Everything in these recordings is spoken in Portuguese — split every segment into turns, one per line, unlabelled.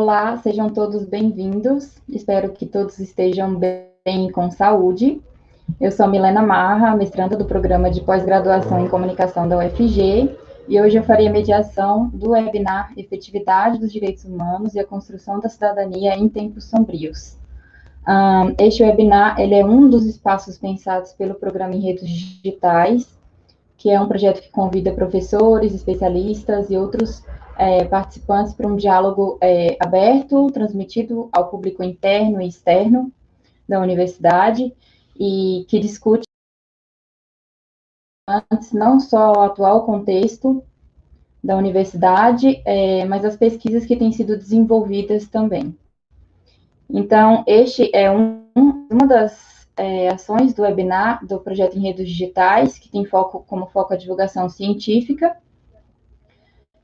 Olá, sejam todos bem-vindos. Espero que todos estejam bem e com saúde. Eu sou Milena Marra, mestranda do programa de pós-graduação em comunicação da UFG, e hoje eu farei a mediação do webinar Efetividade dos Direitos Humanos e a Construção da Cidadania em Tempos Sombrios. Este webinar ele é um dos espaços pensados pelo programa Enredos Digitais, que é um projeto que convida professores, especialistas e outros participantes para um diálogo aberto, transmitido ao público interno e externo da universidade, e que discute não só o atual contexto da universidade, mas as pesquisas que têm sido desenvolvidas também. Então, este é uma das ações do webinar do projeto Enredos Digitais, que tem como foco a divulgação científica,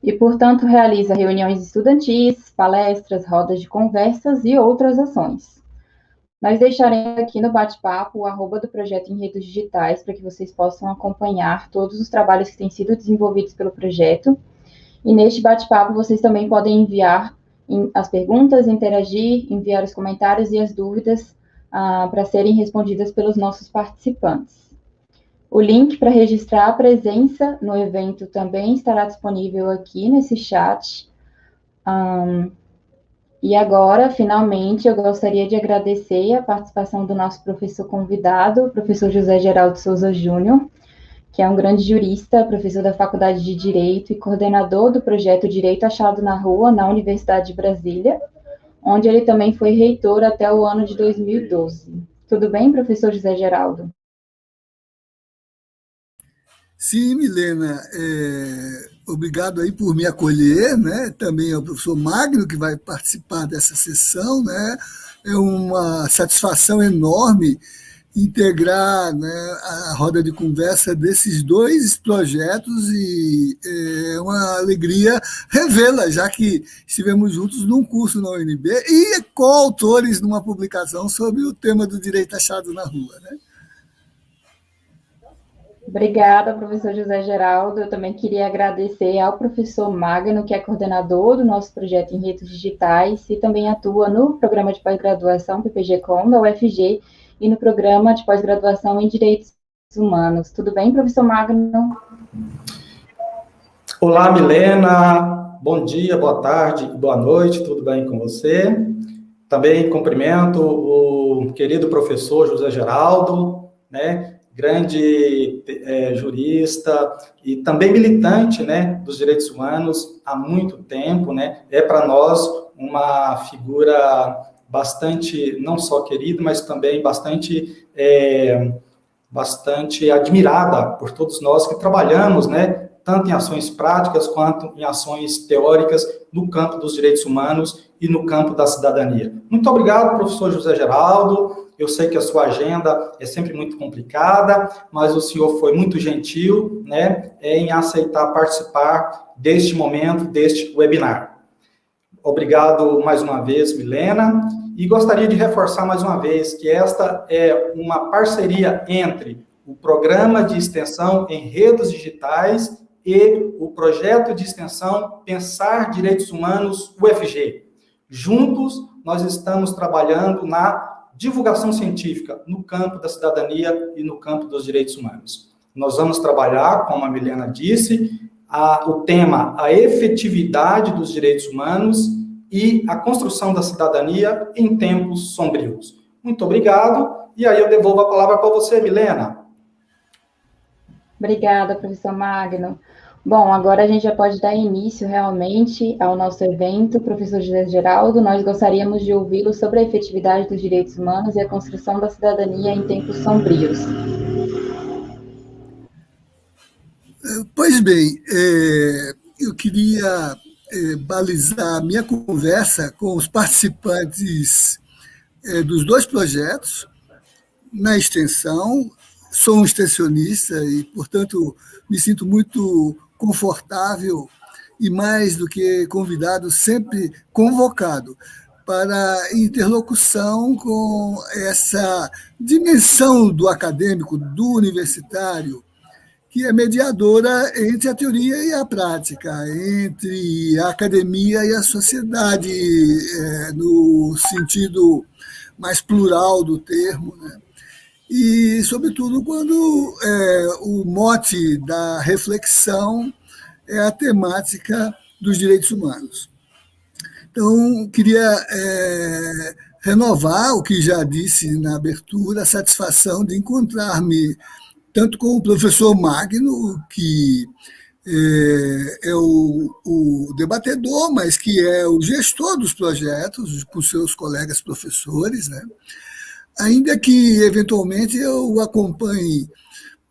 e, portanto, realiza reuniões estudantis, palestras, rodas de conversas e outras ações. Nós deixaremos aqui no bate-papo o @ do projeto Enredos Digitais, para que vocês possam acompanhar todos os trabalhos que têm sido desenvolvidos pelo projeto. E neste bate-papo vocês também podem enviar as perguntas, interagir, enviar os comentários e as dúvidas para serem respondidas pelos nossos participantes. O link para registrar a presença no evento também estará disponível aqui nesse chat. E agora, finalmente, eu gostaria de agradecer a participação do nosso professor convidado, o professor José Geraldo Souza Júnior, que é um grande jurista, professor da Faculdade de Direito e coordenador do projeto Direito Achado na Rua, na Universidade de Brasília, onde ele também foi reitor até o ano de 2012. Tudo bem, professor José Geraldo?
Sim, Milena, obrigado aí por me acolher, né? Também ao professor Magno, que vai participar dessa sessão, né? É uma satisfação enorme integrar, né, a roda de conversa desses dois projetos, e é uma alegria revê-la, já que estivemos juntos num curso na UNB e coautores numa publicação sobre o tema do direito achado na rua, né?
Obrigada, professor José Geraldo. Eu também queria agradecer ao professor Magno, que é coordenador do nosso projeto Enredos Digitais e também atua no programa de pós-graduação PPG-Com da UFG e no programa de pós-graduação em Direitos Humanos. Tudo bem, professor Magno?
Olá, Milena. Bom dia, boa tarde, boa noite. Tudo bem com você? Também cumprimento o querido professor José Geraldo, né? Grande jurista e também militante, né, dos direitos humanos há muito tempo, né? É para nós uma figura bastante, não só querida, mas também bastante admirada por todos nós que trabalhamos, né, tanto em ações práticas quanto em ações teóricas no campo dos direitos humanos e no campo da cidadania. Muito obrigado, professor José Geraldo. Eu sei que a sua agenda é sempre muito complicada, mas o senhor foi muito gentil, né, em aceitar participar deste momento, deste webinar. Obrigado mais uma vez, Milena, e gostaria de reforçar mais uma vez que esta é uma parceria entre o Programa de Extensão Enredos Digitais e o Projeto de Extensão Pensar Direitos Humanos UFG. Juntos, nós estamos trabalhando na divulgação científica no campo da cidadania e no campo dos direitos humanos. Nós vamos trabalhar, como a Milena disse, o tema, a efetividade dos direitos humanos e a construção da cidadania em tempos sombrios. Muito obrigado, e aí eu devolvo a palavra para você, Milena.
Obrigada, professor Magno. Bom, agora a gente já pode dar início realmente ao nosso evento. Professor José Geraldo, nós gostaríamos de ouvi-lo sobre a efetividade dos direitos humanos e a construção da cidadania em tempos sombrios.
Pois bem, eu queria balizar a minha conversa com os participantes dos dois projetos na extensão. Sou um extensionista e, portanto, me sinto muito confortável e, mais do que convidado, sempre convocado para interlocução com essa dimensão do acadêmico, do universitário, que é mediadora entre a teoria e a prática, entre a academia e a sociedade, no sentido mais plural do termo, né? E, sobretudo, quando o mote da reflexão é a temática dos direitos humanos. Então, queria renovar o que já disse na abertura, a satisfação de encontrar-me tanto com o professor Magno, que é o debatedor, mas que é o gestor dos projetos, com seus colegas professores, né? Ainda que, eventualmente, eu o acompanhe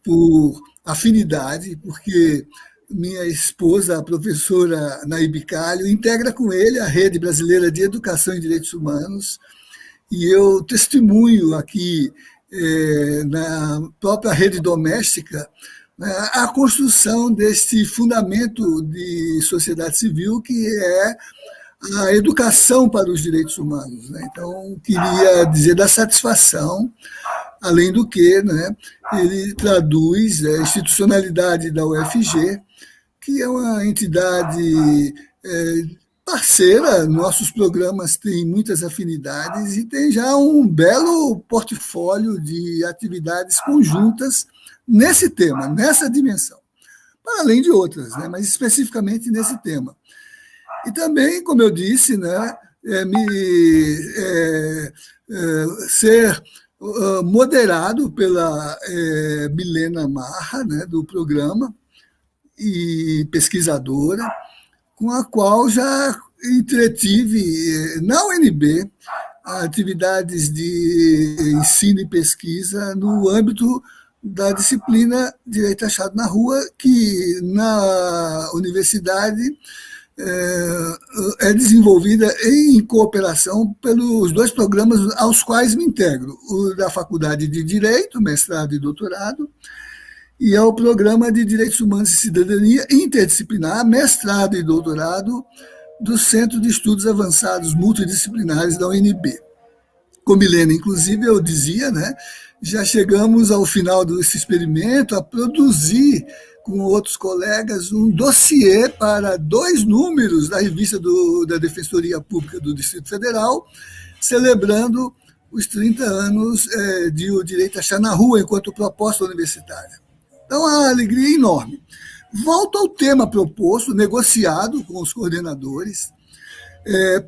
por afinidade, porque minha esposa, a professora Naíbe Calho, integra com ele a Rede Brasileira de Educação em Direitos Humanos, e eu testemunho aqui, na própria rede doméstica, a construção deste fundamento de sociedade civil, que é a educação para os direitos humanos, né? Então, queria dizer da satisfação, além do que, né, ele traduz a institucionalidade da UFG, que é uma entidade parceira, nossos programas têm muitas afinidades e tem já um belo portfólio de atividades conjuntas nesse tema, nessa dimensão, para além de outras, né, mas especificamente nesse tema. E também, como eu disse, né, ser moderado pela Milena Marra, né, do programa, e pesquisadora, com a qual já entretive na UNB atividades de ensino e pesquisa no âmbito da disciplina Direito Achado na Rua, que na universidade é desenvolvida em cooperação pelos dois programas aos quais me integro, o da Faculdade de Direito, mestrado e doutorado, e ao Programa de Direitos Humanos e Cidadania Interdisciplinar, mestrado e doutorado, do Centro de Estudos Avançados Multidisciplinares da UNB. Com Milena, inclusive, eu dizia, né, já chegamos ao final desse experimento a produzir com outros colegas um dossiê para 2 números da revista da Defensoria Pública do Distrito Federal, celebrando os 30 anos de o direito a achar na rua enquanto proposta universitária. Então, a alegria é enorme. Volto ao tema proposto, negociado com os coordenadores,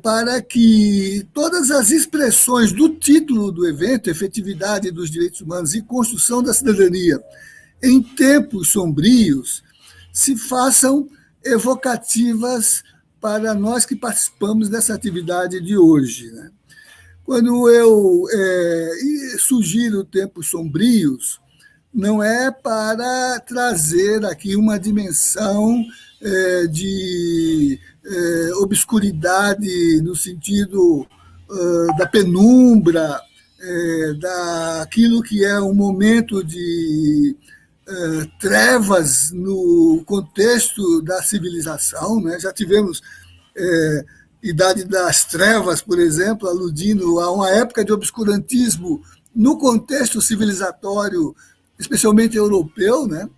para que todas as expressões do título do evento, Efetividade dos Direitos Humanos e Construção da Cidadania em Tempos Sombrios, se façam evocativas para nós que participamos dessa atividade de hoje, né? Quando eu sugiro Tempos Sombrios, não é para trazer aqui uma dimensão de obscuridade no sentido da penumbra, daquilo que é um momento de trevas no contexto da civilização, né? Já tivemos Idade das Trevas, por exemplo, aludindo a uma época de obscurantismo no contexto civilizatório, especialmente europeu, né?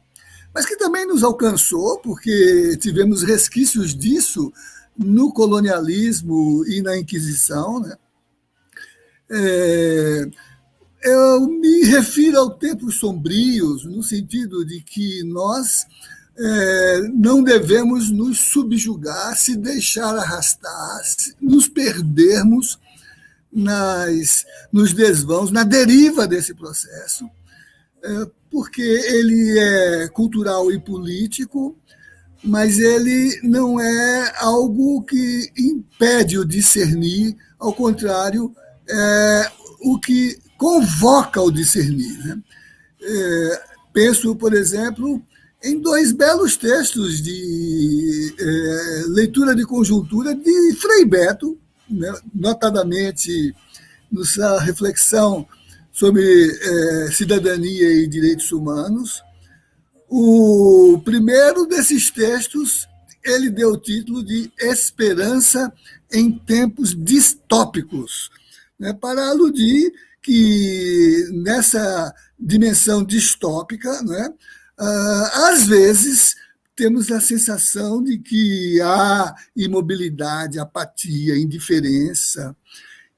Mas que também nos alcançou, porque tivemos resquícios disso no colonialismo e na Inquisição, né? Eu me refiro ao Tempos Sombrios, no sentido de que nós não devemos nos subjugar, se deixar arrastar, nos perdermos nos desvãos, na deriva desse processo, porque ele é cultural e político, mas ele não é algo que impede o discernir, ao contrário, é o que convoca o discernir, né? Penso, por exemplo, em 2 belos textos de leitura de conjuntura de Frei Beto, né, notadamente nessa reflexão sobre cidadania e direitos humanos. O primeiro desses textos, ele deu o título de Esperança em Tempos Distópicos, né, para aludir que nessa dimensão distópica, né, Às vezes, temos a sensação de que há imobilidade, apatia, indiferença,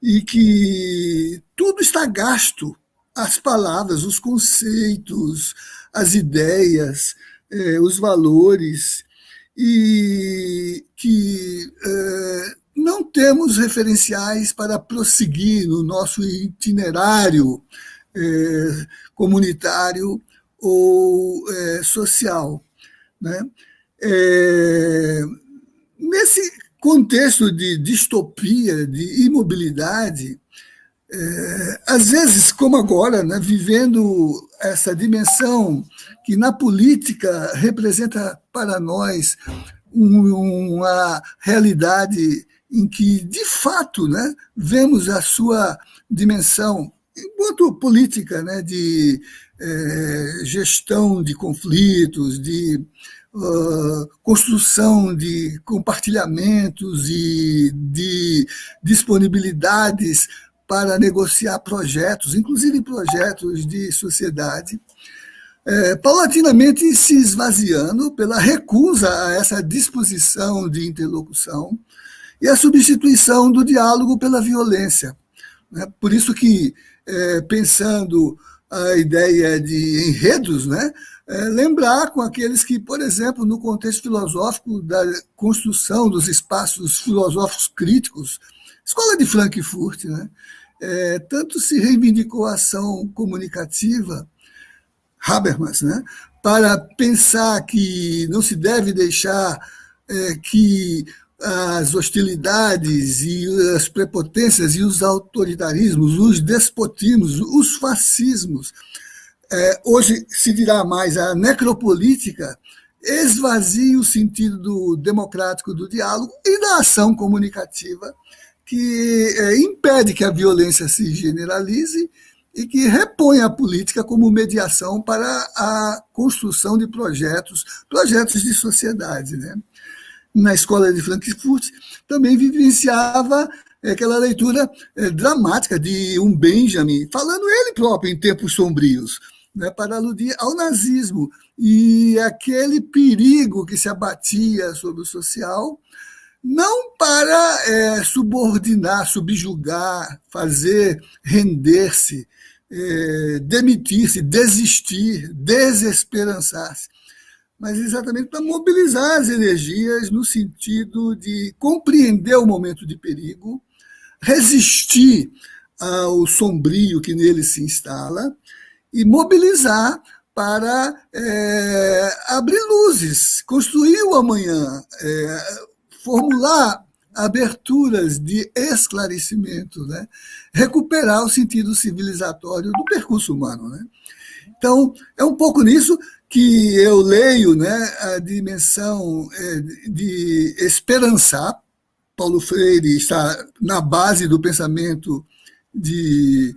e que tudo está gasto, as palavras, os conceitos, as ideias, os valores, e que não temos referenciais para prosseguir no nosso itinerário comunitário ou social, né? Nesse contexto de distopia, de imobilidade, às vezes, como agora, né, vivendo essa dimensão que na política representa para nós uma realidade em que, de fato, né, vemos a sua dimensão, enquanto política, né, de gestão de conflitos, de construção de compartilhamentos e de disponibilidades para negociar projetos, inclusive projetos de sociedade, paulatinamente se esvaziando pela recusa a essa disposição de interlocução e a substituição do diálogo pela violência. Por isso que, pensando a ideia de enredos, né, lembrar com aqueles que, por exemplo, no contexto filosófico da construção dos espaços filosóficos críticos, Escola de Frankfurt, né, tanto se reivindicou a ação comunicativa, Habermas, né, para pensar que não se deve deixar que as hostilidades e as prepotências e os autoritarismos, os despotismos, os fascismos, hoje se dirá mais a necropolítica, esvazia o sentido democrático do diálogo e da ação comunicativa, que impede que a violência se generalize e que repõe a política como mediação para a construção de projetos de sociedade, né? Na Escola de Frankfurt, também vivenciava aquela leitura dramática de um Benjamin, falando ele próprio em tempos sombrios, né, para aludir ao nazismo e aquele perigo que se abatia sobre o social, não para subordinar, subjugar, fazer render-se, demitir-se, desistir, desesperançar-se, mas exatamente para mobilizar as energias no sentido de compreender o momento de perigo, resistir ao sombrio que nele se instala e mobilizar para abrir luzes, construir o amanhã, formular aberturas de esclarecimento, né? Recuperar o sentido civilizatório do percurso humano, né? Então, é um pouco nisso que eu leio, né, a dimensão de esperançar. Paulo Freire está na base do pensamento de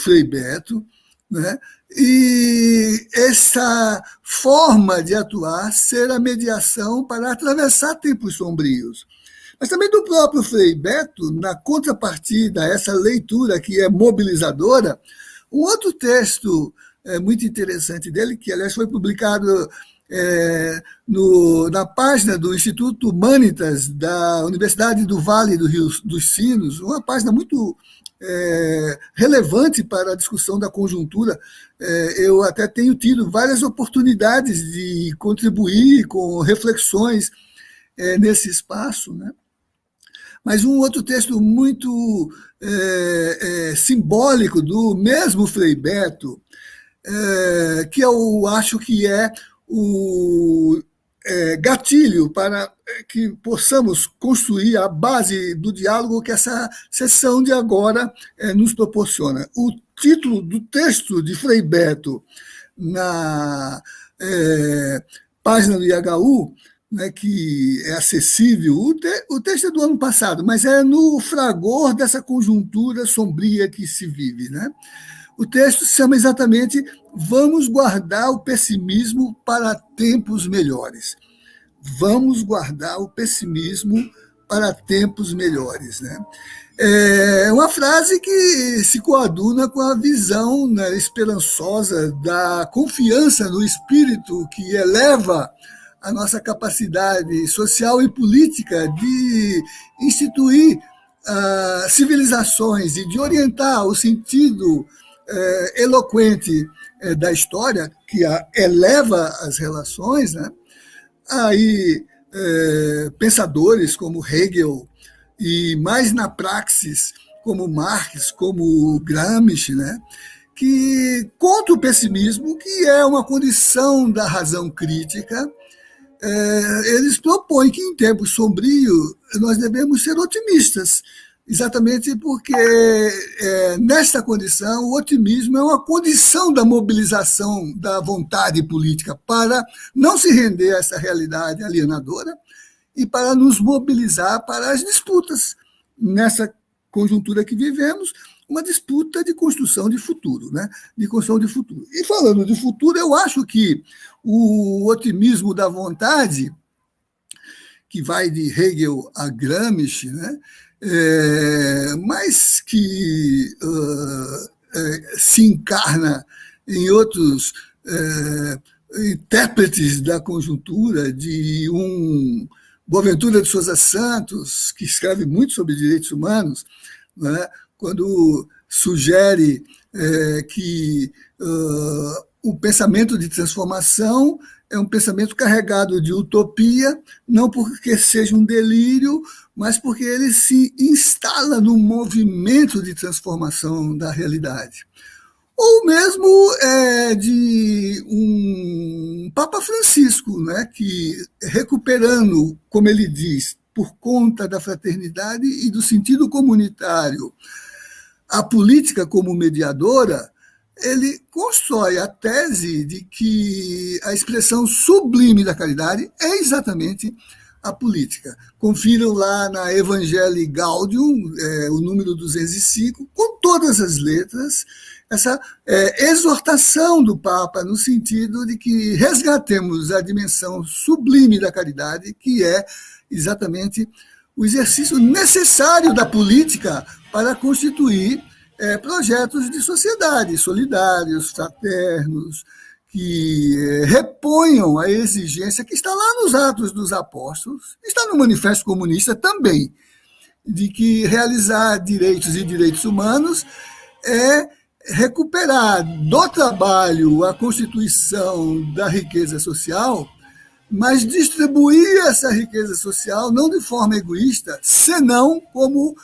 Frei Beto, né? E essa forma de atuar ser a mediação para atravessar tempos sombrios. Mas também do próprio Frei Beto, na contrapartida a essa leitura que é mobilizadora, um outro texto muito interessante dele, que aliás foi publicado na página do Instituto Humanitas da Universidade do Vale do Rio dos Sinos, uma página muito relevante para a discussão da conjuntura. Eu até tenho tido várias oportunidades de contribuir com reflexões nesse espaço, né? Mas um outro texto muito simbólico do mesmo Frei Beto, que eu acho que é o gatilho para que possamos construir a base do diálogo que essa sessão de agora nos proporciona. O título do texto de Frei Beto na página do IHU, né, que é acessível, o texto é do ano passado, mas é no fragor dessa conjuntura sombria que se vive, né? O texto se chama exatamente Vamos guardar o pessimismo para tempos melhores. Vamos guardar o pessimismo para tempos melhores, né? É uma frase que se coaduna com a visão, né, esperançosa da confiança no espírito que eleva a nossa capacidade social e política de instituir civilizações e de orientar o sentido eloquente da história, que eleva as relações, né? Aí, pensadores como Hegel, e mais na praxis, como Marx, como Gramsci, né? Que contra o pessimismo, que é uma condição da razão crítica, eles propõem que em tempos sombrios nós devemos ser otimistas, exatamente porque nesta condição o otimismo é uma condição da mobilização da vontade política para não se render a essa realidade alienadora e para nos mobilizar para as disputas nessa conjuntura que vivemos, uma disputa de construção de futuro, né? De construção de futuro. E falando de futuro, eu acho que o otimismo da vontade, que vai de Hegel a Gramsci, né? Mas que se encarna em outros intérpretes da conjuntura, de um Boaventura de Sousa Santos, que escreve muito sobre direitos humanos, né, quando sugere que o pensamento de transformação é um pensamento carregado de utopia, não porque seja um delírio, mas porque ele se instala no movimento de transformação da realidade. Ou mesmo de um Papa Francisco, né, que, recuperando, como ele diz, por conta da fraternidade e do sentido comunitário, a política como mediadora, ele constrói a tese de que a expressão sublime da caridade é exatamente a política. Confiram lá na Evangelii Gaudium, o número 205, com todas as letras, essa exortação do Papa no sentido de que resgatemos a dimensão sublime da caridade, que é exatamente o exercício necessário da política para constituir projetos de sociedade solidários, fraternos, que reponham a exigência que está lá nos Atos dos Apóstolos, está no Manifesto Comunista também, de que realizar direitos e direitos humanos é recuperar do trabalho a constituição da riqueza social, mas distribuir essa riqueza social não de forma egoísta, senão como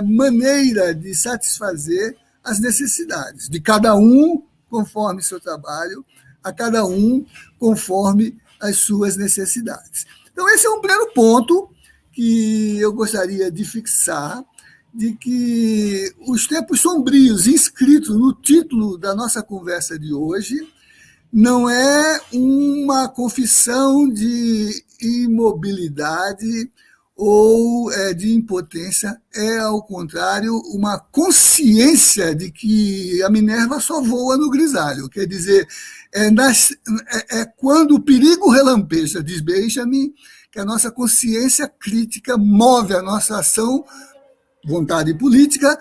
maneira de satisfazer as necessidades de cada um conforme seu trabalho, a cada um conforme as suas necessidades. Então, esse é um primeiro ponto que eu gostaria de fixar, de que os tempos sombrios inscritos no título da nossa conversa de hoje não é uma confissão de imobilidade ou de impotência, é, ao contrário, uma consciência de que a Minerva só voa no grisalho. Quer dizer, quando o perigo relampeja, diz Benjamin, que a nossa consciência crítica move a nossa ação, vontade política,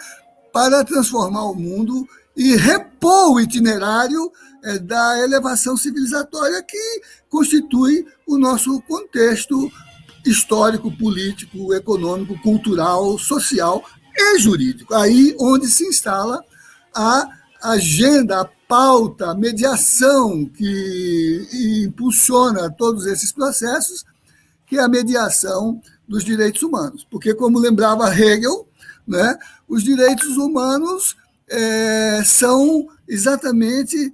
para transformar o mundo e repor o itinerário da elevação civilizatória que constitui o nosso contexto histórico, político, econômico, cultural, social e jurídico. Aí onde se instala a agenda, a pauta, a mediação que impulsiona todos esses processos, que é a mediação dos direitos humanos. Porque, como lembrava Hegel, né, os direitos humanos são exatamente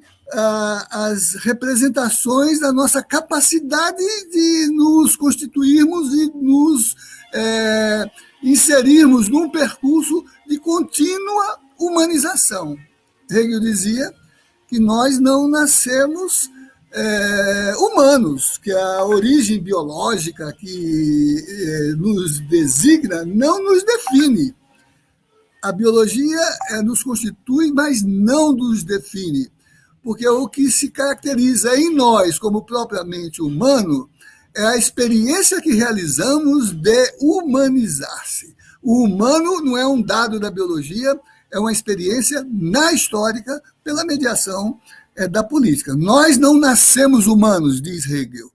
as representações da nossa capacidade de nos constituirmos e nos inserirmos num percurso de contínua humanização. Hegel dizia que nós não nascemos humanos, que a origem biológica que nos designa não nos define. A biologia nos constitui, mas não nos define, porque o que se caracteriza em nós como propriamente humano é a experiência que realizamos de humanizar-se. O humano não é um dado da biologia, é uma experiência na histórica pela mediação da política. Nós não nascemos humanos, diz Hegel.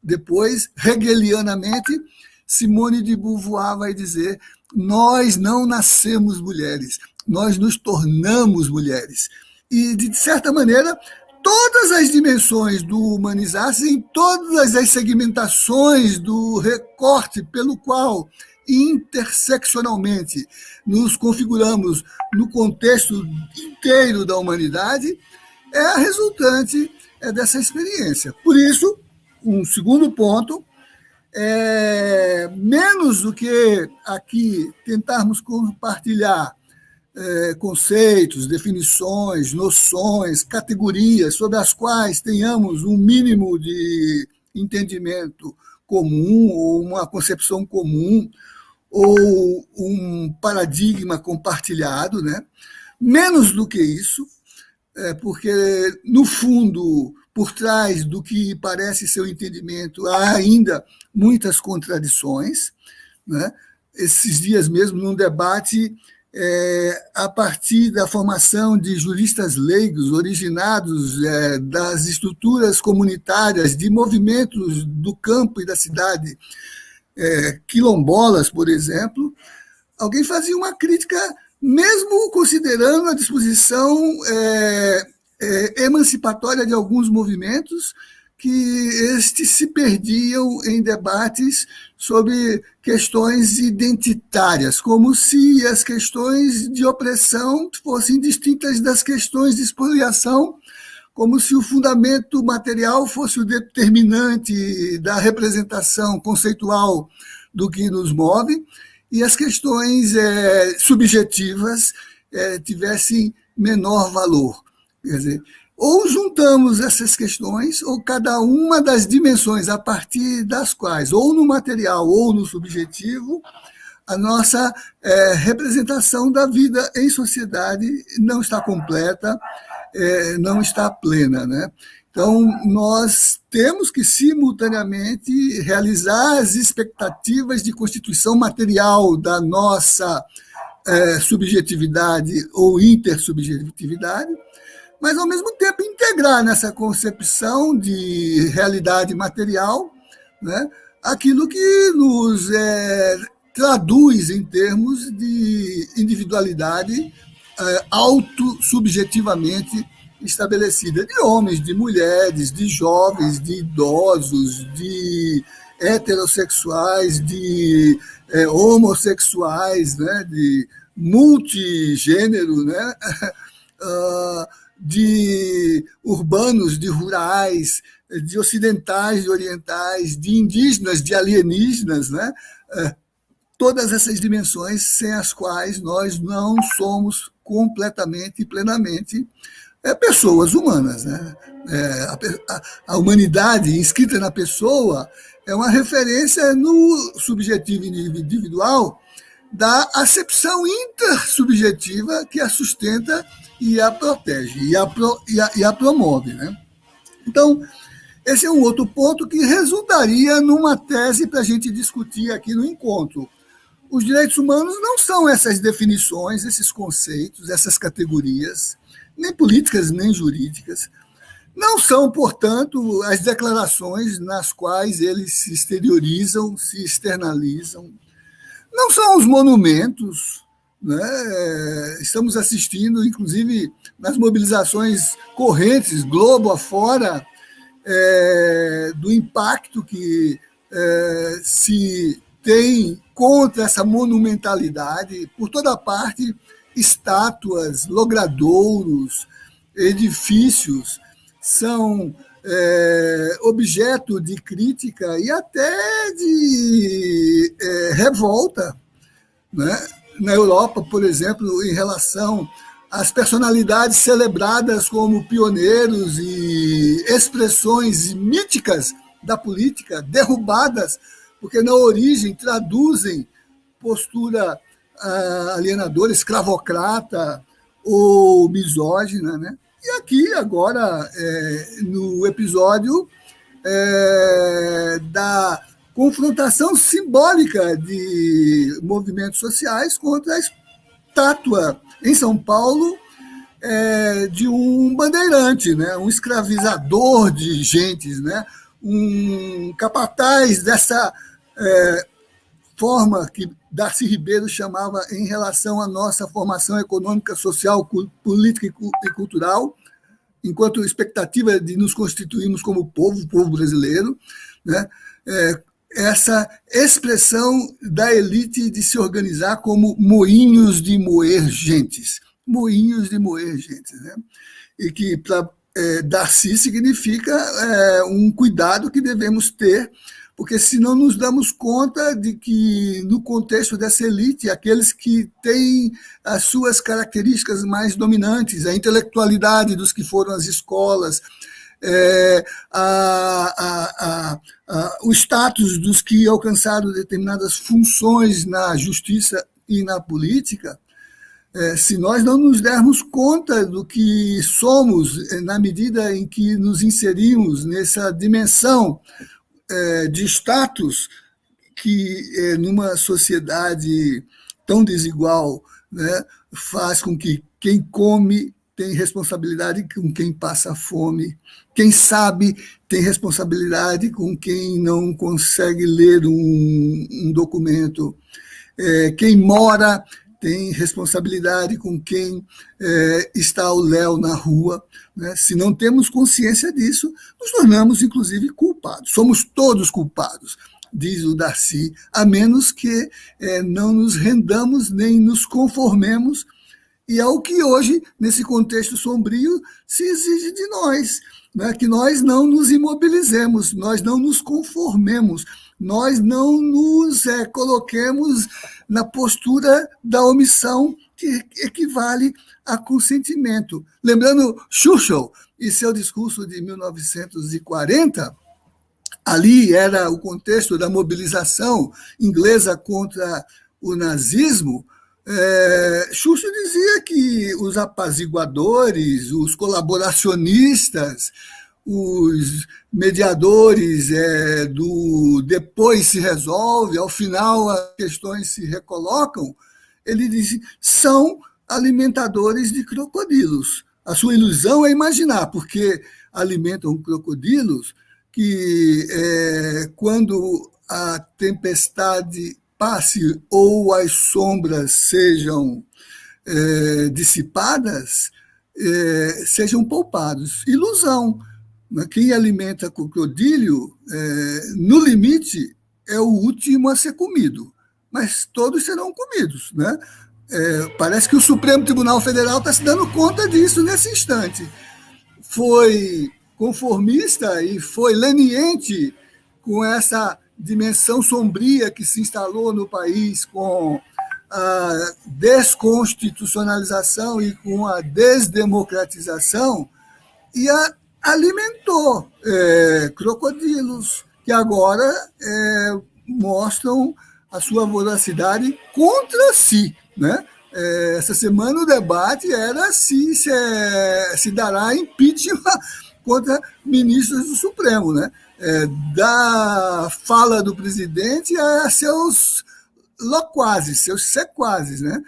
Depois, hegelianamente, Simone de Beauvoir vai dizer: nós não nascemos mulheres, nós nos tornamos mulheres. E, de certa maneira, todas as dimensões do humanizar-se, em todas as segmentações do recorte pelo qual interseccionalmente nos configuramos no contexto inteiro da humanidade, é a resultante dessa experiência. Por isso, um segundo ponto, menos do que aqui tentarmos compartilhar conceitos, definições, noções, categorias sobre as quais tenhamos um mínimo de entendimento comum, ou uma concepção comum, ou um paradigma compartilhado, né? Menos do que isso, porque, no fundo, por trás do que parece ser o entendimento, há ainda muitas contradições, né? Esses dias mesmo, num debate a partir da formação de juristas leigos originados das estruturas comunitárias de movimentos do campo e da cidade, quilombolas, por exemplo, alguém fazia uma crítica, mesmo considerando a disposição emancipatória de alguns movimentos, que estes se perdiam em debates sobre questões identitárias, como se as questões de opressão fossem distintas das questões de expoliação, como se o fundamento material fosse o determinante da representação conceitual do que nos move, e as questões subjetivas tivessem menor valor. Quer dizer, ou juntamos essas questões, ou cada uma das dimensões a partir das quais, ou no material ou no subjetivo, a nossa representação da vida em sociedade não está completa, não está plena, né? Então, nós temos que, simultaneamente, realizar as expectativas de constituição material da nossa subjetividade ou intersubjetividade, mas, ao mesmo tempo, integrar nessa concepção de realidade material, né, aquilo que nos traduz em termos de individualidade autossubjetivamente estabelecida, de homens, de mulheres, de jovens, de idosos, de heterossexuais, de homossexuais, né, de multigênero, né, de urbanos, de rurais, de ocidentais, de orientais, de indígenas, de alienígenas, né? Todas essas dimensões sem as quais nós não somos completamente e plenamente pessoas humanas, né? A humanidade inscrita na pessoa é uma referência no subjetivo individual da acepção intersubjetiva que a sustenta e a protege, e a promove, né? Então, esse é um outro ponto que resultaria numa tese para a gente discutir aqui no encontro. Os direitos humanos não são essas definições, esses conceitos, essas categorias, nem políticas, nem jurídicas. Não são, portanto, as declarações nas quais eles se exteriorizam, se externalizam. Não são os monumentos, né? Estamos assistindo, inclusive, nas mobilizações correntes, globo afora, do impacto que se tem contra essa monumentalidade. Por toda parte, estátuas, logradouros, edifícios são objeto de crítica e até de revolta, né? Na Europa, por exemplo, em relação às personalidades celebradas como pioneiros e expressões míticas da política, derrubadas, porque na origem traduzem postura alienadora, escravocrata ou misógina, né? E aqui, agora, no episódio, da confrontação simbólica de movimentos sociais contra a estátua em São Paulo de um bandeirante, né? Um escravizador de gentes, né? Um capataz dessa forma que Darcy Ribeiro chamava em relação à nossa formação econômica, social, política e cultural, enquanto expectativa de nos constituirmos como povo brasileiro, né? Essa expressão da elite de se organizar como moinhos de moer gentes. Moinhos de moer gentes, né? E que para Darcy significa um cuidado que devemos ter, porque senão nos damos conta de que, no contexto dessa elite, aqueles que têm as suas características mais dominantes, a intelectualidade dos que foram às escolas, o status dos que alcançaram determinadas funções na justiça e na política, se nós não nos dermos conta do que somos, na medida em que nos inserimos nessa dimensão de status que, numa sociedade tão desigual, né, faz com que quem come tem responsabilidade com quem passa fome, quem sabe tem responsabilidade com quem não consegue ler um documento, quem mora tem responsabilidade com quem está ao léu na rua, né? Se não temos consciência disso, nos tornamos, inclusive, culpados. Somos todos culpados, diz o Darcy, a menos que não nos rendamos nem nos conformemos, e é o que hoje, nesse contexto sombrio, se exige de nós, né? Que nós não nos imobilizemos, nós não nos conformemos, nós não nos coloquemos na postura da omissão, que equivale a consentimento. Lembrando Churchill e seu discurso de 1940, ali era o contexto da mobilização inglesa contra o nazismo. Churchill dizia que os apaziguadores, os colaboracionistas, os mediadores do depois se resolve, ao final as questões se recolocam, ele diz, são alimentadores de crocodilos. A sua ilusão é imaginar, porque alimentam crocodilos que, quando a tempestade passe ou as sombras sejam dissipadas, sejam poupados. Ilusão. Quem alimenta crocodilo, no limite, é o último a ser comido, mas todos serão comidos, né? Parece que o Supremo Tribunal Federal está se dando conta disso nesse instante. Foi conformista e foi leniente com essa dimensão sombria que se instalou no país com a desconstitucionalização e com a desdemocratização, e alimentou crocodilos que agora mostram a sua voracidade contra si, né? Essa semana o debate era se dará impeachment contra ministros do Supremo, né? Da fala do presidente a seus loquazes, seus sequazes, né?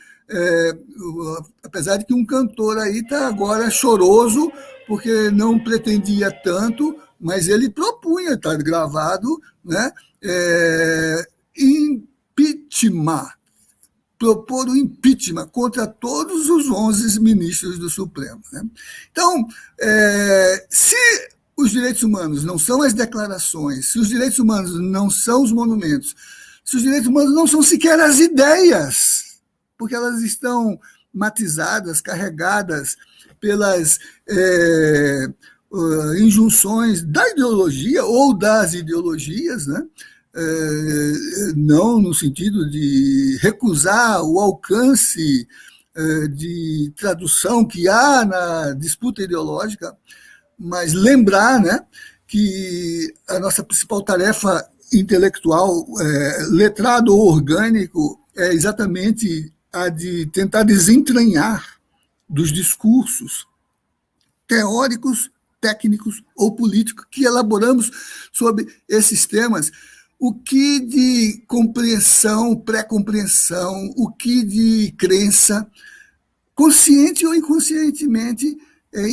Apesar de que um cantor aí está agora choroso porque não pretendia tanto, mas ele propunha, está gravado, né? Impeachment, propor o impeachment contra todos os 11 ministros do Supremo, né? Então, se os direitos humanos não são as declarações, se os direitos humanos não são os monumentos, se os direitos humanos não são sequer as ideias, porque elas estão matizadas, carregadas pelas injunções da ideologia ou das ideologias, né? Não no sentido de recusar o alcance de tradução que há na disputa ideológica, mas lembrar, né, que a nossa principal tarefa intelectual, letrado ou orgânico, é exatamente a de tentar desentranhar dos discursos teóricos, técnicos ou políticos que elaboramos sobre esses temas, o que de compreensão, pré-compreensão, o que de crença, consciente ou inconscientemente,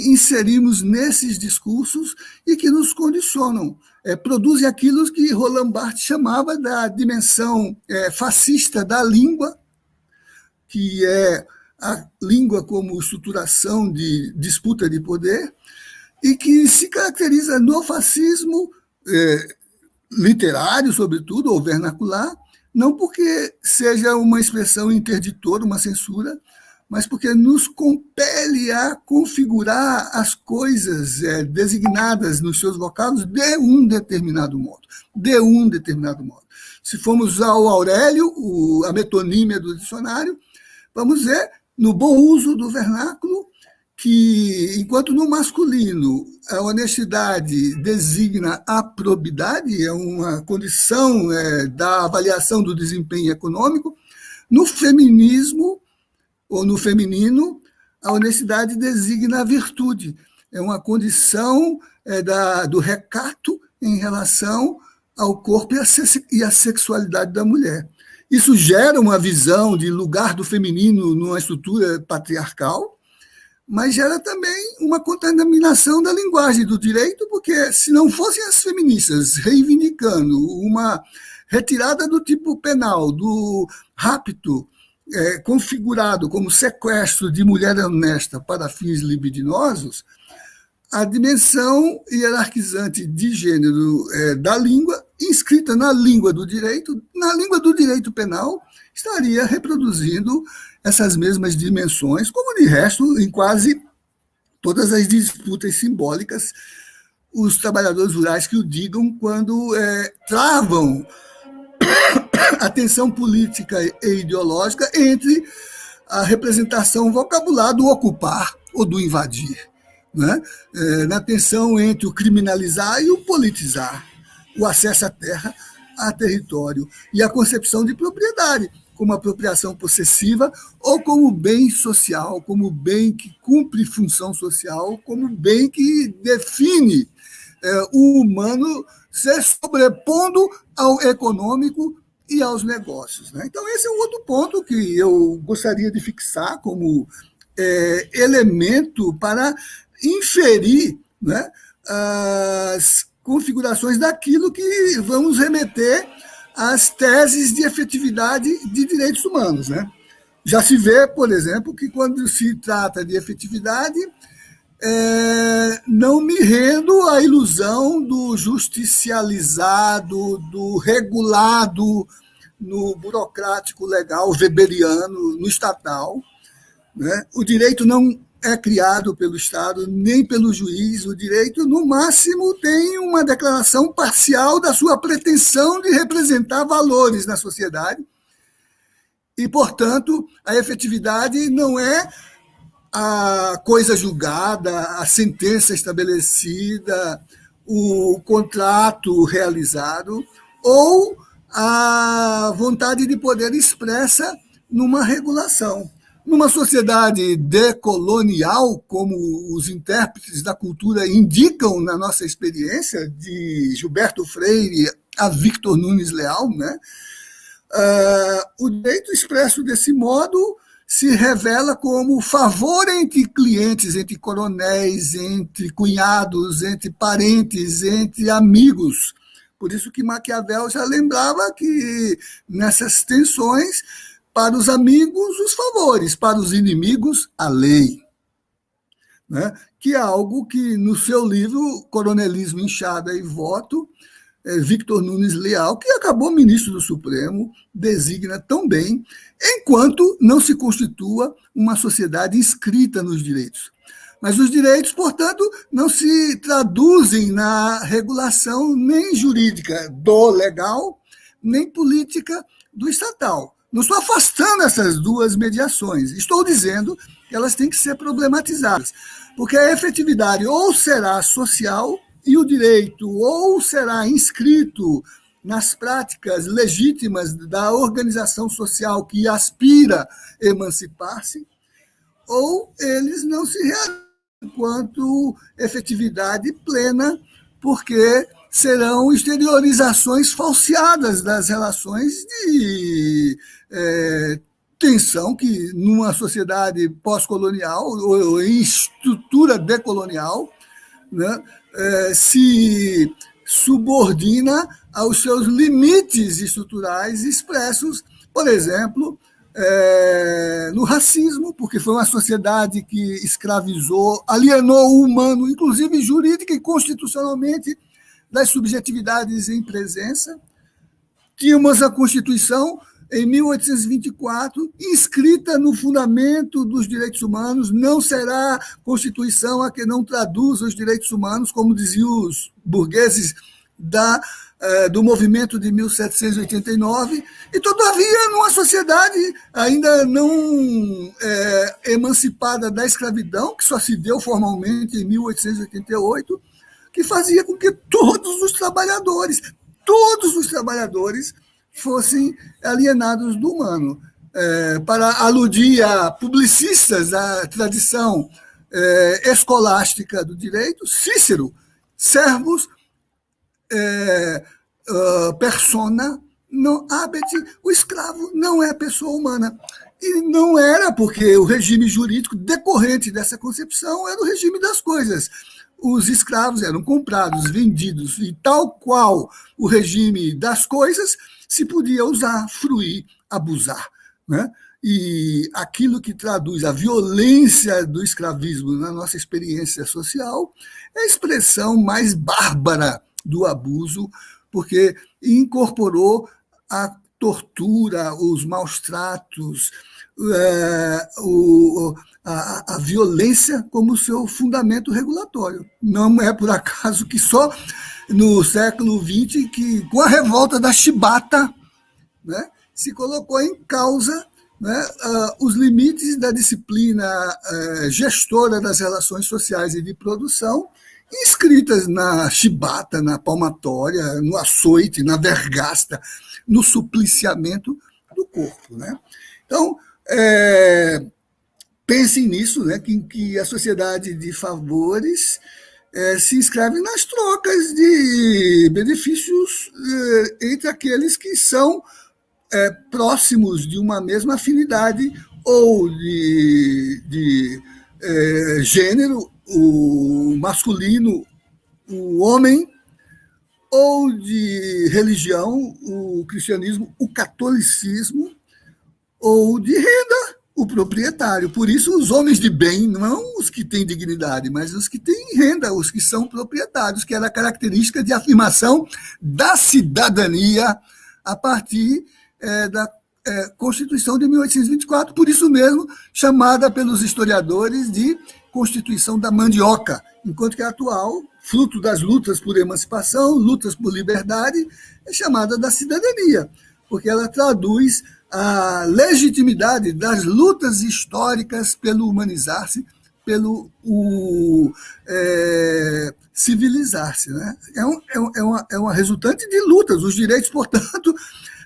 inserimos nesses discursos e que nos condicionam, produzem aquilo que Roland Barthes chamava da dimensão fascista da língua, que é a língua como estruturação de disputa de poder, e que se caracteriza no fascismo literário, sobretudo, ou vernacular, não porque seja uma expressão interditora, uma censura, mas porque nos compele a configurar as coisas designadas nos seus vocábulos de um determinado modo. De um determinado modo. Se formos ao Aurélio, a metonímia do dicionário, vamos ver, no bom uso do vernáculo, que, enquanto no masculino a honestidade designa a probidade, é uma condição da avaliação do desempenho econômico, no feminismo, ou no feminino, a honestidade designa a virtude. É uma condição do recato em relação ao corpo e à sexualidade da mulher. Isso gera uma visão de lugar do feminino numa estrutura patriarcal, mas gera também uma contaminação da linguagem do direito, porque se não fossem as feministas reivindicando uma retirada do tipo penal, do rapto, configurado como sequestro de mulher honesta para fins libidinosos, a dimensão hierarquizante de gênero da língua, inscrita na língua do direito penal, estaria reproduzindo essas mesmas dimensões, como de resto, em quase todas as disputas simbólicas, os trabalhadores rurais que o digam quando travam a tensão política e ideológica entre a representação vocabular do ocupar ou do invadir, né? Na tensão entre o criminalizar e o politizar, o acesso à terra, a território, e a concepção de propriedade, como apropriação possessiva ou como bem social, como bem que cumpre função social, como bem que define o humano se sobrepondo ao econômico e aos negócios, né? Então, esse é um outro ponto que eu gostaria de fixar como elemento para inferir, né, as configurações daquilo que vamos remeter às teses de efetividade de direitos humanos, né? Já se vê, por exemplo, que quando se trata de efetividade, não me rendo à ilusão do justicializado, do regulado no burocrático legal weberiano, no estatal, né? O direito não é criado pelo Estado, nem pelo juiz. O direito, no máximo, tem uma declaração parcial da sua pretensão de representar valores na sociedade e, portanto, a efetividade não é a coisa julgada, a sentença estabelecida, o contrato realizado ou a vontade de poder expressa numa regulação. Numa sociedade decolonial, como os intérpretes da cultura indicam na nossa experiência, de Gilberto Freire a Victor Nunes Leal, né? O direito expresso desse modo se revela como favor entre clientes, entre coronéis, entre cunhados, entre parentes, entre amigos. Por isso que Maquiavel já lembrava que nessas tensões, para os amigos, os favores, para os inimigos, a lei. Né? Que é algo que, no seu livro Coronelismo, Enxada e Voto, Victor Nunes Leal, que acabou ministro do Supremo, designa tão bem, enquanto não se constitua uma sociedade inscrita nos direitos. Mas os direitos, portanto, não se traduzem na regulação nem jurídica do legal, nem política do estatal. Não estou afastando essas duas mediações, estou dizendo que elas têm que ser problematizadas, porque a efetividade ou será social e o direito ou será inscrito nas práticas legítimas da organização social que aspira a emancipar-se, ou eles não se realizam. quanto efetividade plena, porque serão exteriorizações falseadas das relações de tensão que, numa sociedade pós-colonial ou em estrutura decolonial, né, se subordina aos seus limites estruturais expressos, por exemplo, no racismo, porque foi uma sociedade que escravizou, alienou o humano, inclusive jurídica e constitucionalmente, das subjetividades em presença. Tínhamos a Constituição, em 1824, inscrita no fundamento dos direitos humanos, não será Constituição a que não traduza os direitos humanos, como diziam os burgueses do movimento de 1789, e, todavia, numa sociedade ainda não emancipada da escravidão, que só se deu formalmente em 1888, que fazia com que todos os trabalhadores fossem alienados do humano. Para aludir a publicistas da tradição escolástica do direito, Cícero, servus persona non habet, o escravo não é pessoa humana. E não era, porque o regime jurídico decorrente dessa concepção era o regime das coisas. Os escravos eram comprados, vendidos, e tal qual o regime das coisas, se podia usar, fruir, abusar, né? E aquilo que traduz a violência do escravismo na nossa experiência social é a expressão mais bárbara do abuso, porque incorporou a tortura, os maus tratos, a violência como seu fundamento regulatório. Não é por acaso que só no século XX, que, com a revolta da chibata, né, se colocou em causa, né, os limites da disciplina gestora das relações sociais e de produção, inscritas na chibata, na palmatória, no açoite, na vergasta, no supliciamento do corpo, né? Então, pensem nisso, né, que a sociedade de favores se inscreve nas trocas de benefícios entre aqueles que são próximos de uma mesma afinidade ou de gênero, o masculino, o homem, ou de religião, o cristianismo, o catolicismo, ou de renda, o proprietário. Por isso, os homens de bem, não os que têm dignidade, mas os que têm renda, os que são proprietários, que era a característica de afirmação da cidadania a partir da Constituição de 1824, por isso mesmo chamada pelos historiadores de Constituição da Mandioca, enquanto que a atual, fruto das lutas por emancipação, lutas por liberdade, é chamada da cidadania, porque ela traduz a legitimidade das lutas históricas pelo humanizar-se, pelo civilizar-se, né? É uma resultante de lutas. Os direitos, portanto,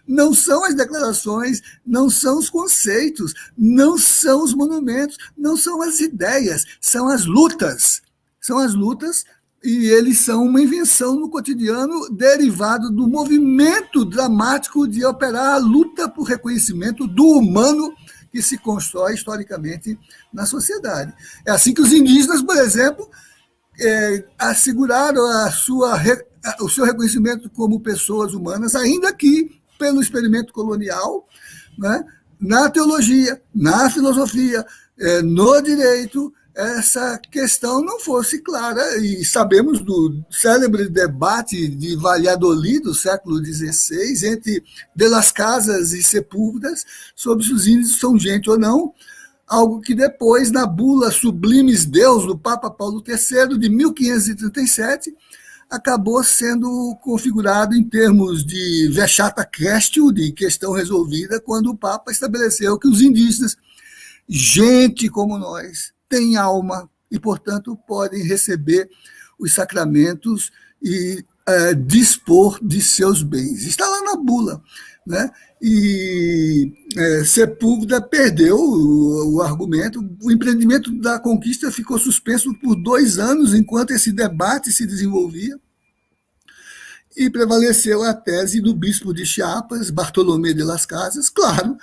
não são as declarações, não são os conceitos, não são os monumentos, não são as ideias, são as lutas. São as lutas, e eles são uma invenção no cotidiano derivado do movimento dramático de operar a luta por reconhecimento do humano que se constrói historicamente na sociedade. É assim que os indígenas, por exemplo, asseguraram o seu reconhecimento como pessoas humanas, ainda que pelo experimento colonial, né, na teologia, na filosofia, no direito, essa questão não fosse clara. E sabemos do célebre debate de Valladolid, do século XVI, entre de las Casas e Sepúlvedas, sobre se os índios são gente ou não, algo que depois, na bula Sublimes Deus, do Papa Paulo III, de 1537, acabou sendo configurado em termos de vexata quaestio, de questão resolvida, quando o Papa estabeleceu que os indígenas, gente como nós, têm alma e, portanto, podem receber os sacramentos e dispor de seus bens. Está lá na bula. né? E Sepúlveda perdeu o argumento. O empreendimento da conquista ficou suspenso por 2 anos, enquanto esse debate se desenvolvia, e prevaleceu a tese do bispo de Chiapas, Bartolomé de las Casas, claro,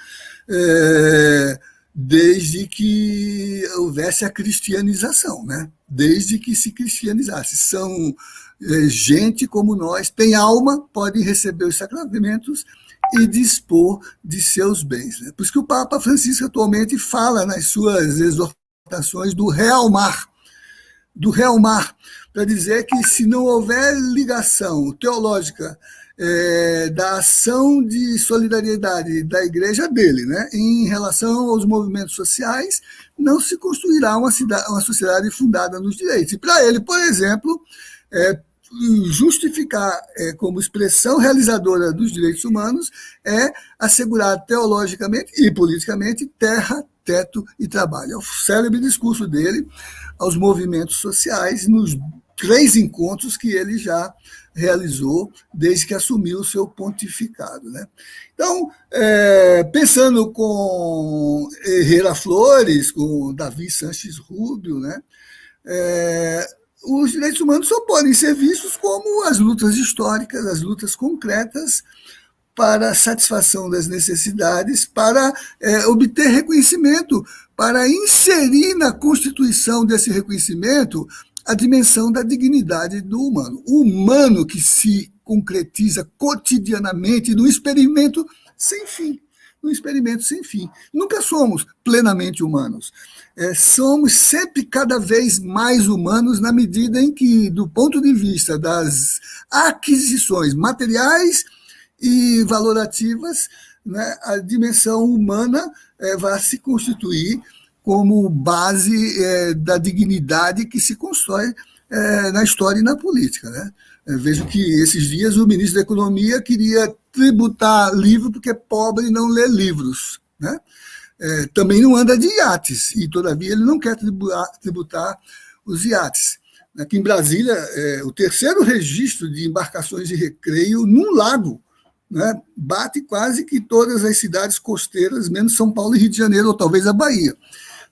desde que houvesse a cristianização, né? Desde que se cristianizasse. São gente como nós, tem alma, podem receber os sacramentos e dispor de seus bens, né? Por isso que o Papa Francisco atualmente fala nas suas exortações do realmar, para dizer que se não houver ligação teológica da ação de solidariedade da igreja dele, né, em relação aos movimentos sociais, não se construirá uma sociedade fundada nos direitos. E para ele, por exemplo, justificar como expressão realizadora dos direitos humanos é assegurar teologicamente e politicamente terra, teto e trabalho. É o célebre discurso dele aos movimentos sociais nos 3 encontros que ele já realizou desde que assumiu o seu pontificado, né? Então, pensando com Herrera Flores, com Davi Sanches Rubio, né, os direitos humanos só podem ser vistos como as lutas históricas, as lutas concretas para a satisfação das necessidades, para obter reconhecimento, para inserir na constituição desse reconhecimento a dimensão da dignidade do humano. O humano que se concretiza cotidianamente num experimento sem fim. Nunca somos plenamente humanos. Somos sempre cada vez mais humanos na medida em que, do ponto de vista das aquisições materiais e valorativas, né, a dimensão humana vai se constituir como base da dignidade que se constrói na história e na política, né? Vejo que esses dias o ministro da Economia queria tributar livro porque pobre não lê livros, né? Também não anda de iates, e todavia ele não quer tributar os iates. Aqui em Brasília, o 3º registro de embarcações de recreio num lago, né, bate quase que todas as cidades costeiras, menos São Paulo e Rio de Janeiro, ou talvez a Bahia,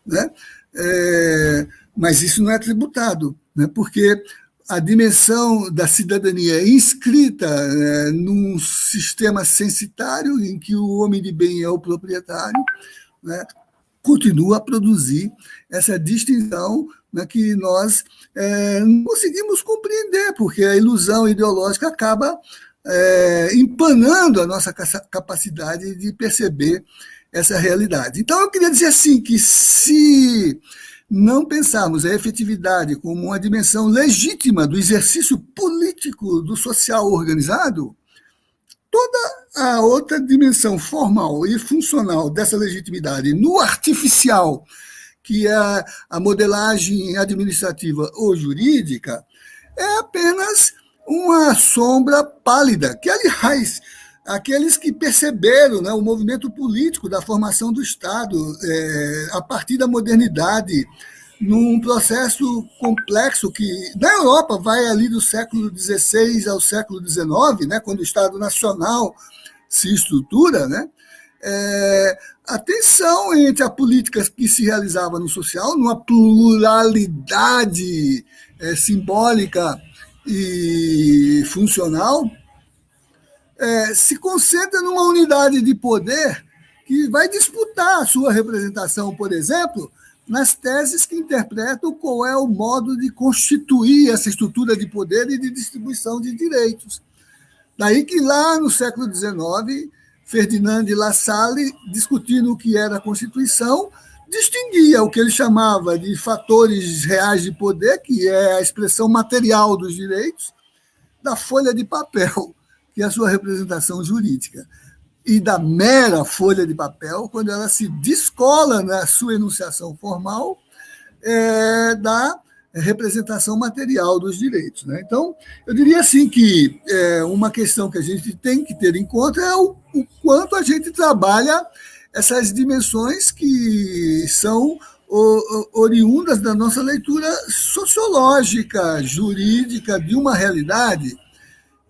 né? Mas isso não é tributado, né, porque a dimensão da cidadania inscrita num sistema censitário em que o homem de bem é o proprietário, né, continua a produzir essa distinção, né, que nós não conseguimos compreender, porque a ilusão ideológica acaba empanando a nossa capacidade de perceber essa realidade. Então, eu queria dizer assim, que se não pensarmos a efetividade como uma dimensão legítima do exercício político do social organizado, toda a outra dimensão formal e funcional dessa legitimidade no artificial, que é a modelagem administrativa ou jurídica, é apenas uma sombra pálida, que, aliás, aqueles que perceberam, né, o movimento político da formação do Estado a partir da modernidade, num processo complexo que, na Europa, vai ali do século XVI ao século XIX, né, quando o Estado Nacional se estrutura, né, a tensão entre a política que se realizava no social, numa pluralidade simbólica e funcional, se concentra numa unidade de poder que vai disputar a sua representação, por exemplo, nas teses que interpretam qual é o modo de constituir essa estrutura de poder e de distribuição de direitos. Daí que lá no século XIX, Ferdinand de La Salle, discutindo o que era a Constituição, distinguia o que ele chamava de fatores reais de poder, que é a expressão material dos direitos, da folha de papel, que é a sua representação jurídica, e da mera folha de papel, quando ela se descola na sua enunciação formal da representação material dos direitos, né? Então, eu diria assim que uma questão que a gente tem que ter em conta é o quanto a gente trabalha essas dimensões que são oriundas da nossa leitura sociológica, jurídica, de uma realidade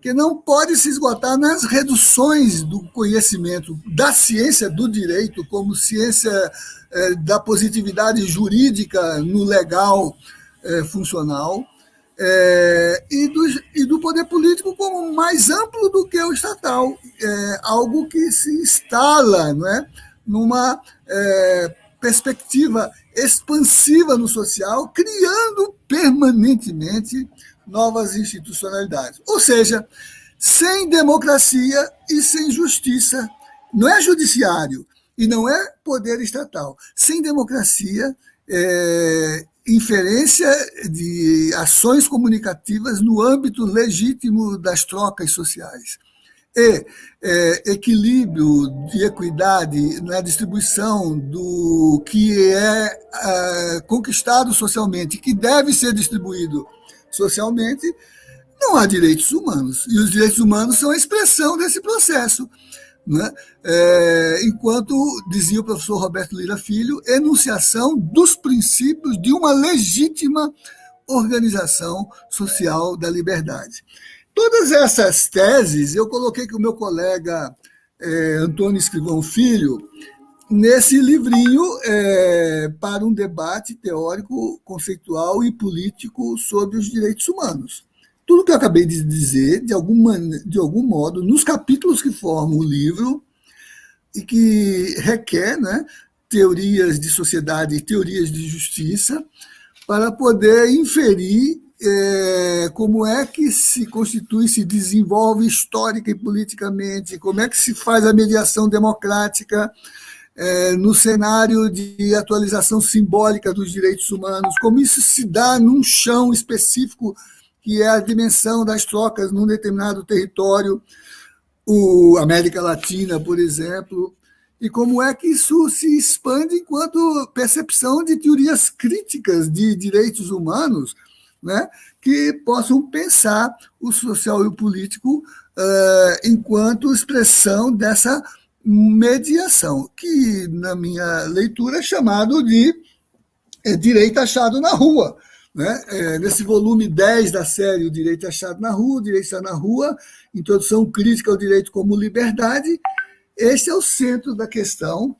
que não pode se esgotar nas reduções do conhecimento da ciência do direito, como ciência da positividade jurídica no legal funcional, e do poder político como mais amplo do que o estatal, algo que se instala, não é, numa perspectiva expansiva no social, criando permanentemente novas institucionalidades. Ou seja, sem democracia e sem justiça, não é judiciário e não é poder estatal. Sem democracia, inferência de ações comunicativas no âmbito legítimo das trocas sociais. E equilíbrio de equidade na distribuição do que é conquistado socialmente, que deve ser distribuído socialmente, não há direitos humanos. E os direitos humanos são a expressão desse processo. Né? Enquanto, dizia o professor Roberto Lira Filho, enunciação dos princípios de uma legítima organização social da liberdade. Todas essas teses eu coloquei com o meu colega Antônio Escrivão Filho nesse livrinho para um debate teórico, conceitual e político sobre os direitos humanos. Tudo que eu acabei de dizer, de algum modo, nos capítulos que formam o livro e que requer, né, teorias de sociedade e teorias de justiça para poder inferir como é que se constitui, se desenvolve histórica e politicamente, como é que se faz a mediação democrática no cenário de atualização simbólica dos direitos humanos, como isso se dá num chão específico, que é a dimensão das trocas num determinado território, América Latina, por exemplo, e como é que isso se expande enquanto percepção de teorias críticas de direitos humanos, né, que possam pensar o social e o político enquanto expressão dessa mediação, que, na minha leitura, é chamado de direito achado na rua. Né? Nesse volume 10 da série O Direito Achado na Rua, O Direito Achado na Rua, Introdução Crítica ao Direito como Liberdade, esse é o centro da questão,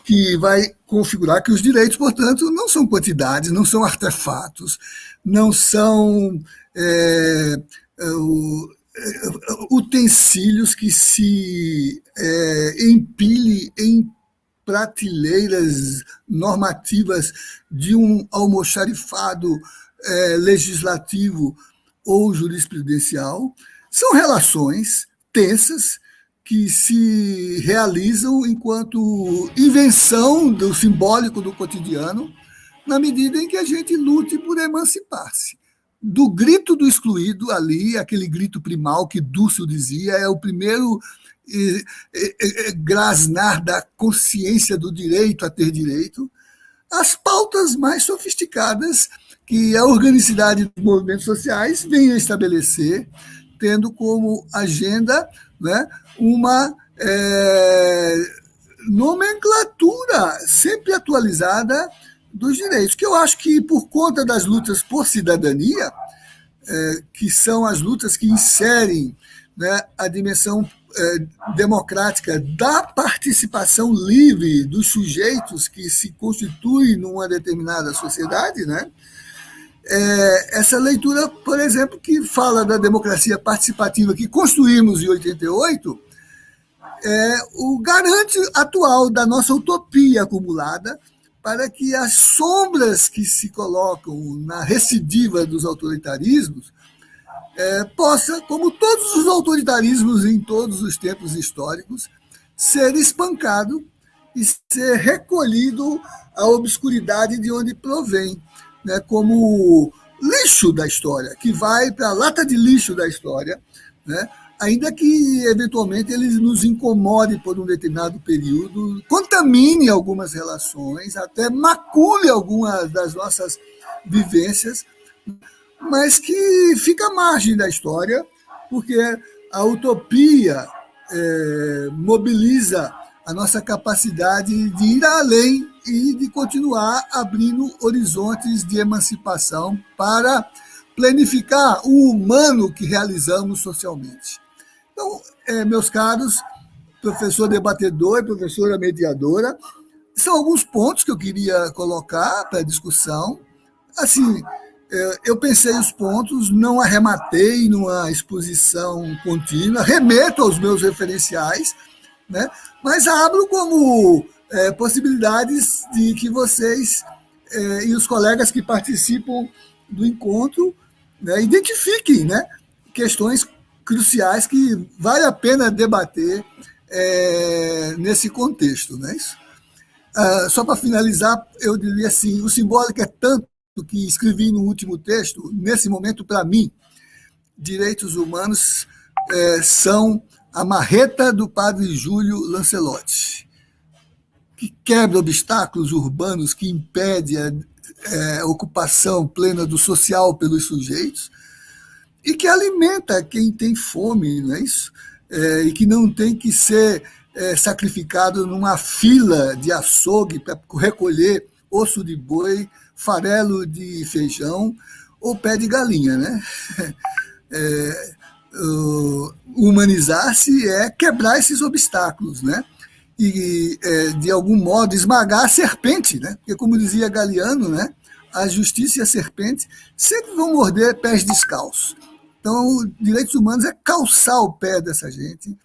que vai configurar que os direitos, portanto, não são quantidades, não são artefatos, não são utensílios que se empilhem em prateleiras normativas de um almoxarifado legislativo ou jurisprudencial. São relações tensas que se realizam enquanto invenção do simbólico do cotidiano, na medida em que a gente lute por emancipar-se. Do grito do excluído ali, aquele grito primal que Dúcio dizia, é o primeiro grasnar da consciência do direito a ter direito, as pautas mais sofisticadas que a organicidade dos movimentos sociais vem a estabelecer, tendo como agenda, né, uma nomenclatura sempre atualizada dos direitos, que eu acho que, por conta das lutas por cidadania, que são as lutas que inserem, né, a dimensão democrática da participação livre dos sujeitos que se constituem numa determinada sociedade, né? Essa leitura, por exemplo, que fala da democracia participativa que construímos em 88, o garante atual da nossa utopia acumulada para que as sombras que se colocam na recidiva dos autoritarismos possa, como todos os autoritarismos em todos os tempos históricos, ser espancado e ser recolhido à obscuridade de onde provém, né, como lixo da história, que vai para a lata de lixo da história, né, ainda que, eventualmente, ele nos incomode por um determinado período, contamine algumas relações, até macule algumas das nossas vivências, mas que fica à margem da história, porque a utopia mobiliza a nossa capacidade de ir além e de continuar abrindo horizontes de emancipação para planificar o humano que realizamos socialmente. Então, meus caros, professor debatedor e professora mediadora, são alguns pontos que eu queria colocar para discussão. Assim, eu pensei os pontos, não arrematei numa exposição contínua, remeto aos meus referenciais, né? Mas abro como possibilidades de que vocês e os colegas que participam do encontro, né, identifiquem, né, questões cruciais que vale a pena debater nesse contexto. Né? Só para finalizar, eu diria assim, o simbólico é tanto que escrevi no último texto, nesse momento, para mim, direitos humanos são a marreta do padre Júlio Lancelotti, que quebra obstáculos urbanos, que impede a ocupação plena do social pelos sujeitos, e que alimenta quem tem fome, não é isso? E que não tem que ser sacrificado numa fila de açougue para recolher osso de boi, farelo de feijão ou pé de galinha. Né? Humanizar-se é quebrar esses obstáculos, né? E, de algum modo, esmagar a serpente, né? Porque, como dizia Galiano, né? A justiça e a serpente sempre vão morder pés descalços. Então, direitos humanos é calçar o pé dessa gente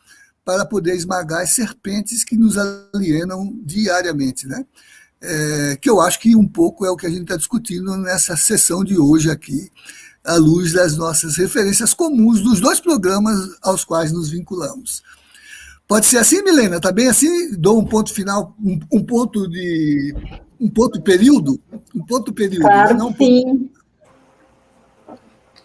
para poder esmagar as serpentes que nos alienam diariamente, né? Que eu acho que um pouco é o que a gente está discutindo nessa sessão de hoje aqui, à luz das nossas referências comuns dos dois programas aos quais nos vinculamos. Pode ser assim, Milena? Está bem assim? Dou um ponto final, um ponto período? Um ponto período,
claro,
né? Não
que sim.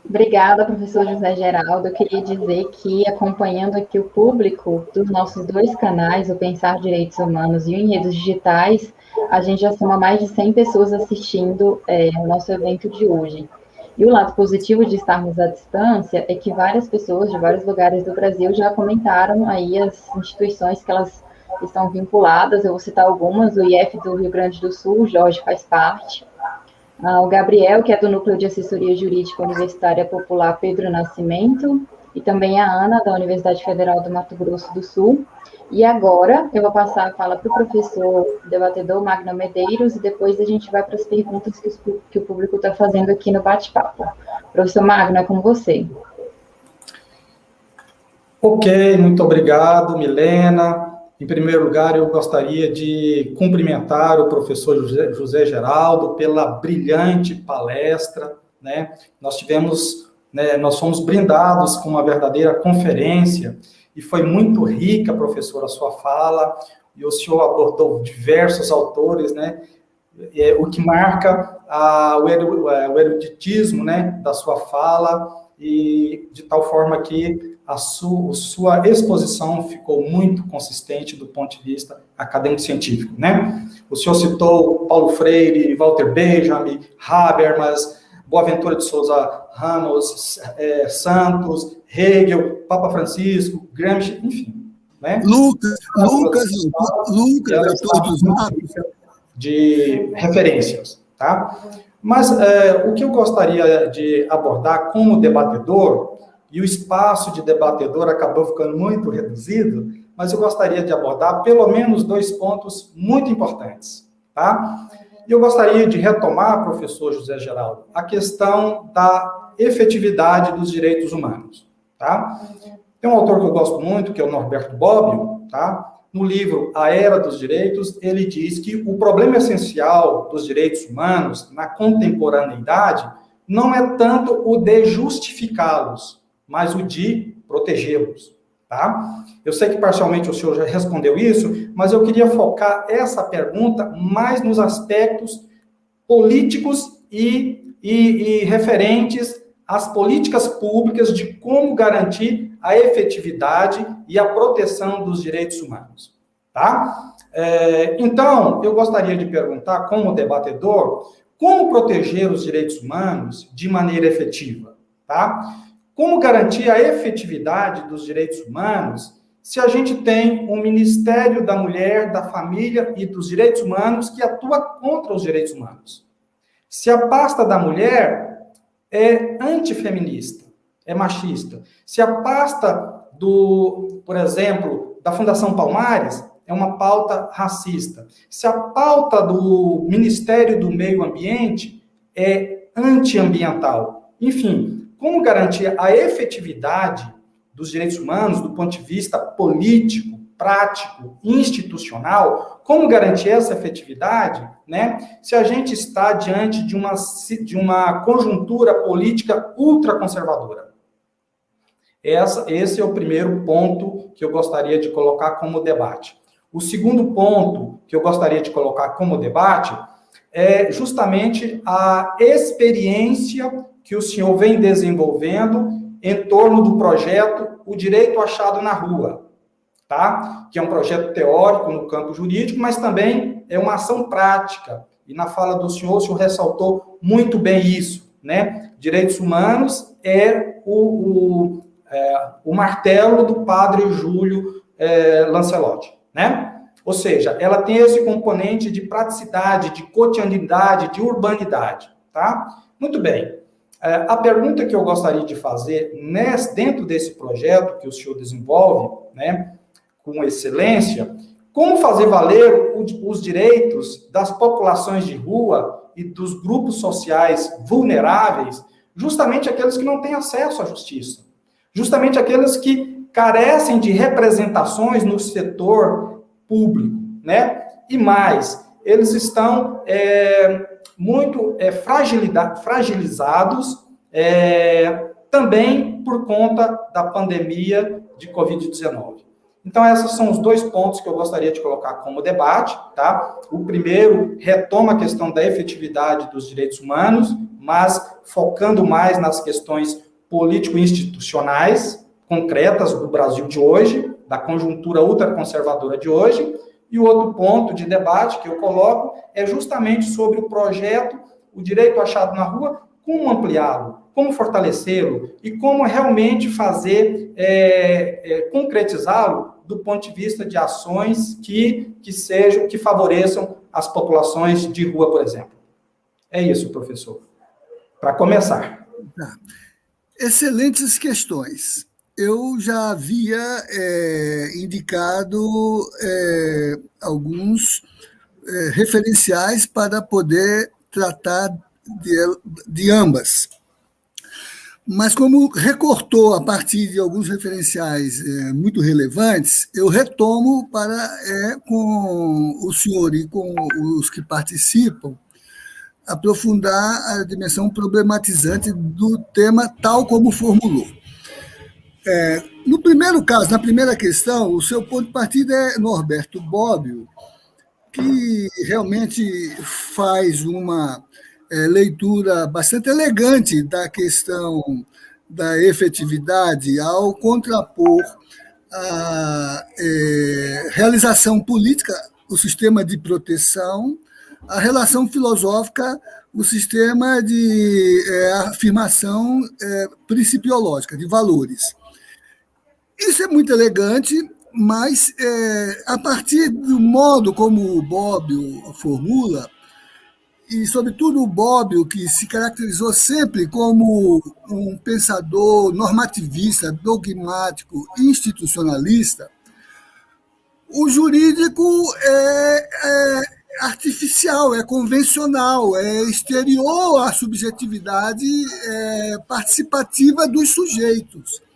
Obrigada, professor José Geraldo. Eu queria dizer que, acompanhando aqui o público dos nossos dois canais, o Pensar Direitos Humanos e o Em Redes Digitais, a gente já soma mais de 100 pessoas assistindo o nosso evento de hoje. E o lado positivo de estarmos à distância é que várias pessoas de vários lugares do Brasil já comentaram aí as instituições que elas estão vinculadas. Eu vou citar algumas: o IF do Rio Grande do Sul, o Jorge faz parte, o Gabriel, que é do Núcleo de Assessoria Jurídica Universitária Popular Pedro Nascimento, e também a Ana, da Universidade Federal do Mato Grosso do Sul. E agora eu vou passar a fala para o professor debatedor Magno Medeiros, e depois a gente vai para as perguntas que o público está fazendo aqui no bate-papo. Professor Magno, é com você.
Ok, muito obrigado, Milena. Em primeiro lugar, eu gostaria de cumprimentar o professor José Geraldo pela brilhante palestra, né? Nós fomos brindados com uma verdadeira conferência, e foi muito rica, professor, a sua fala, e o senhor abordou diversos autores, né? O que marca o eruditismo, né, da sua fala, e de tal forma que a sua exposição ficou muito consistente do ponto de vista acadêmico-científico, né? O senhor citou Paulo Freire, Walter Benjamin, Habermas, Boaventura de Souza Ramos, Santos, Hegel, Papa Francisco, Gramsci, enfim, né?
Lucas, todos
de referências, tá? Mas o que eu gostaria de abordar como debatedor, e o espaço de debatedor acabou ficando muito reduzido, mas eu gostaria de abordar pelo menos 2 pontos muito importantes, tá? E eu gostaria de retomar, professor José Geraldo, a questão da efetividade dos direitos humanos, tá? Tem um autor que eu gosto muito, que é o Norberto Bobbio, tá? No livro A Era dos Direitos, ele diz que o problema essencial dos direitos humanos na contemporaneidade não é tanto o de justificá-los, mas o de protegê-los, tá? Eu sei que parcialmente o senhor já respondeu isso, mas eu queria focar essa pergunta mais nos aspectos políticos e referentes às políticas públicas de como garantir a efetividade e a proteção dos direitos humanos, tá? Então, eu gostaria de perguntar, como debatedor, como proteger os direitos humanos de maneira efetiva, tá? Como garantir a efetividade dos direitos humanos se a gente tem um Ministério da Mulher, da Família e dos Direitos Humanos que atua contra os direitos humanos? Se a pasta da mulher é antifeminista, é machista. Se a pasta por exemplo, da Fundação Palmares é uma pauta racista. Se a pauta do Ministério do Meio Ambiente é antiambiental. Enfim, como garantir a efetividade dos direitos humanos do ponto de vista político, prático, institucional, como garantir essa efetividade, né, se a gente está diante de uma conjuntura política ultraconservadora? Esse é o primeiro ponto que eu gostaria de colocar como debate. O segundo ponto que eu gostaria de colocar como debate é justamente a experiência que o senhor vem desenvolvendo em torno do projeto O Direito Achado na Rua, tá? Que é um projeto teórico no campo jurídico, mas também é uma ação prática. E na fala do senhor, o senhor ressaltou muito bem isso, né? Direitos humanos é o martelo do padre Júlio Lancelotti, né? Ou seja, ela tem esse componente de praticidade, de cotidianidade, de urbanidade, tá? Muito bem. A pergunta que eu gostaria de fazer dentro desse projeto que o senhor desenvolve, né, com excelência, como fazer valer os direitos das populações de rua e dos grupos sociais vulneráveis, justamente aqueles que não têm acesso à justiça, justamente aqueles que carecem de representações no setor público, né? E mais, eles estão muito fragilizados também por conta da pandemia de Covid-19. Então, esses são os dois pontos que eu gostaria de colocar como debate, tá? O primeiro retoma a questão da efetividade dos direitos humanos, mas focando mais nas questões político-institucionais concretas do Brasil de hoje, da conjuntura ultraconservadora de hoje. E o outro ponto de debate que eu coloco é justamente sobre o projeto O Direito Achado na Rua, como ampliá-lo, como fortalecê-lo e como realmente fazer, concretizá-lo do ponto de vista de ações que favoreçam as populações de rua, por exemplo. É isso, professor. Para começar.
Tá. Excelentes questões. Eu já havia indicado alguns referenciais para poder tratar de ambas. Mas como recortou a partir de alguns referenciais muito relevantes, eu retomo com o senhor e com os que participam, aprofundar a dimensão problematizante do tema tal como formulou. No primeiro caso, na primeira questão, o seu ponto de partida é Norberto Bobbio, que realmente faz uma leitura bastante elegante da questão da efetividade ao contrapor a realização política, o sistema de proteção, a relação filosófica, o sistema de afirmação principiológica, de valores. Isso é muito elegante, mas a partir do modo como o Bobbio formula, e, sobretudo, o Bobbio, que se caracterizou sempre como um pensador normativista, dogmático, institucionalista, o jurídico é artificial, é convencional, é exterior à subjetividade participativa dos sujeitos.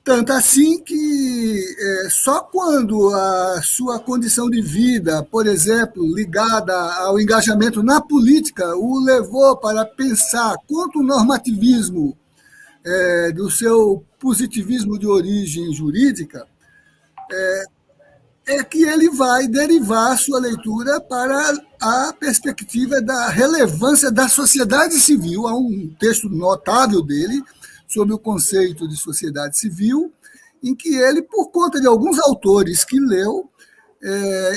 Tanto assim que só quando a sua condição de vida, por exemplo, ligada ao engajamento na política, o levou para pensar contra o normativismo do seu positivismo de origem jurídica, é que ele vai derivar a sua leitura para a perspectiva da relevância da sociedade civil. Há um texto notável dele sobre o conceito de sociedade civil, em que ele, por conta de alguns autores que leu,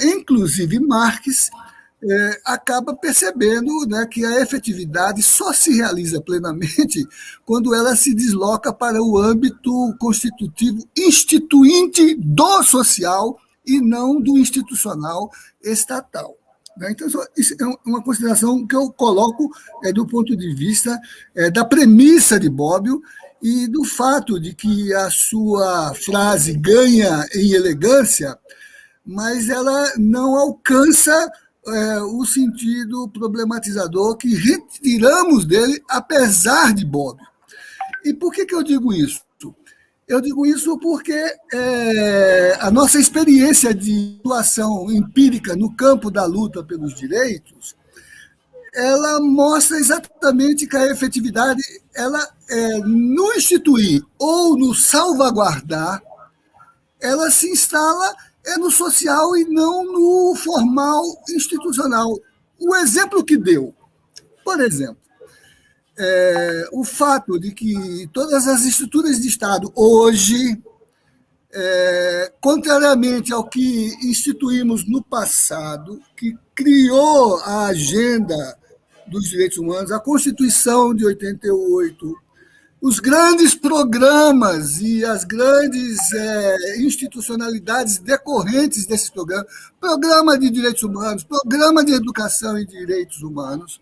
inclusive Marx, acaba percebendo, né, que a efetividade só se realiza plenamente quando ela se desloca para o âmbito constitutivo instituinte do social e não do institucional estatal. Né? Então, isso é uma consideração que eu coloco do ponto de vista da premissa de Bobbio e do fato de que a sua frase ganha em elegância, mas ela não alcança o sentido problematizador que retiramos dele, apesar de Bobbio. E por que eu digo isso? Eu digo isso porque a nossa experiência de atuação empírica no campo da luta pelos direitos, ela mostra exatamente que a efetividade, ela no instituir ou no salvaguardar, ela se instala no social e não no formal institucional. O exemplo que deu, por exemplo, o fato de que todas as estruturas de Estado hoje, contrariamente ao que instituímos no passado, que criou a agenda dos direitos humanos, a Constituição de 88, os grandes programas e as grandes institucionalidades decorrentes desses programas, programa de direitos humanos, programa de educação e direitos humanos,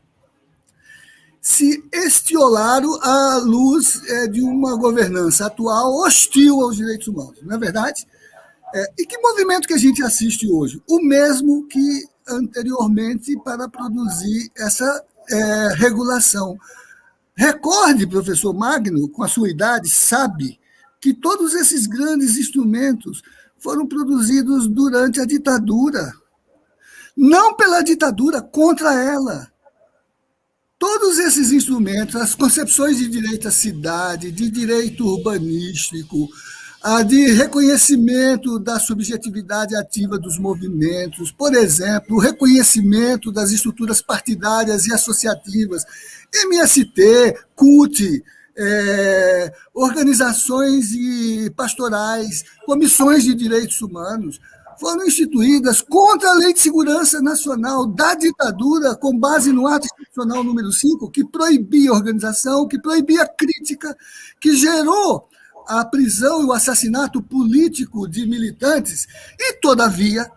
se estiolaram à luz de uma governança atual hostil aos direitos humanos, não é verdade? E que movimento que a gente assiste hoje? O mesmo que anteriormente para produzir essa regulação. Recorde, professor Magno, com a sua idade, sabe que todos esses grandes instrumentos foram produzidos durante a ditadura. Não pela ditadura, contra ela. Todos esses instrumentos, as concepções de direito à cidade, de direito urbanístico, de reconhecimento da subjetividade ativa dos movimentos, por exemplo, o reconhecimento das estruturas partidárias e associativas, MST, CUT, organizações pastorais, comissões de direitos humanos, foram instituídas contra a Lei de Segurança Nacional da ditadura, com base no Ato Institucional número 5, que proibia a organização, que proibia a crítica, que gerou a prisão e o assassinato político de militantes, e todavia,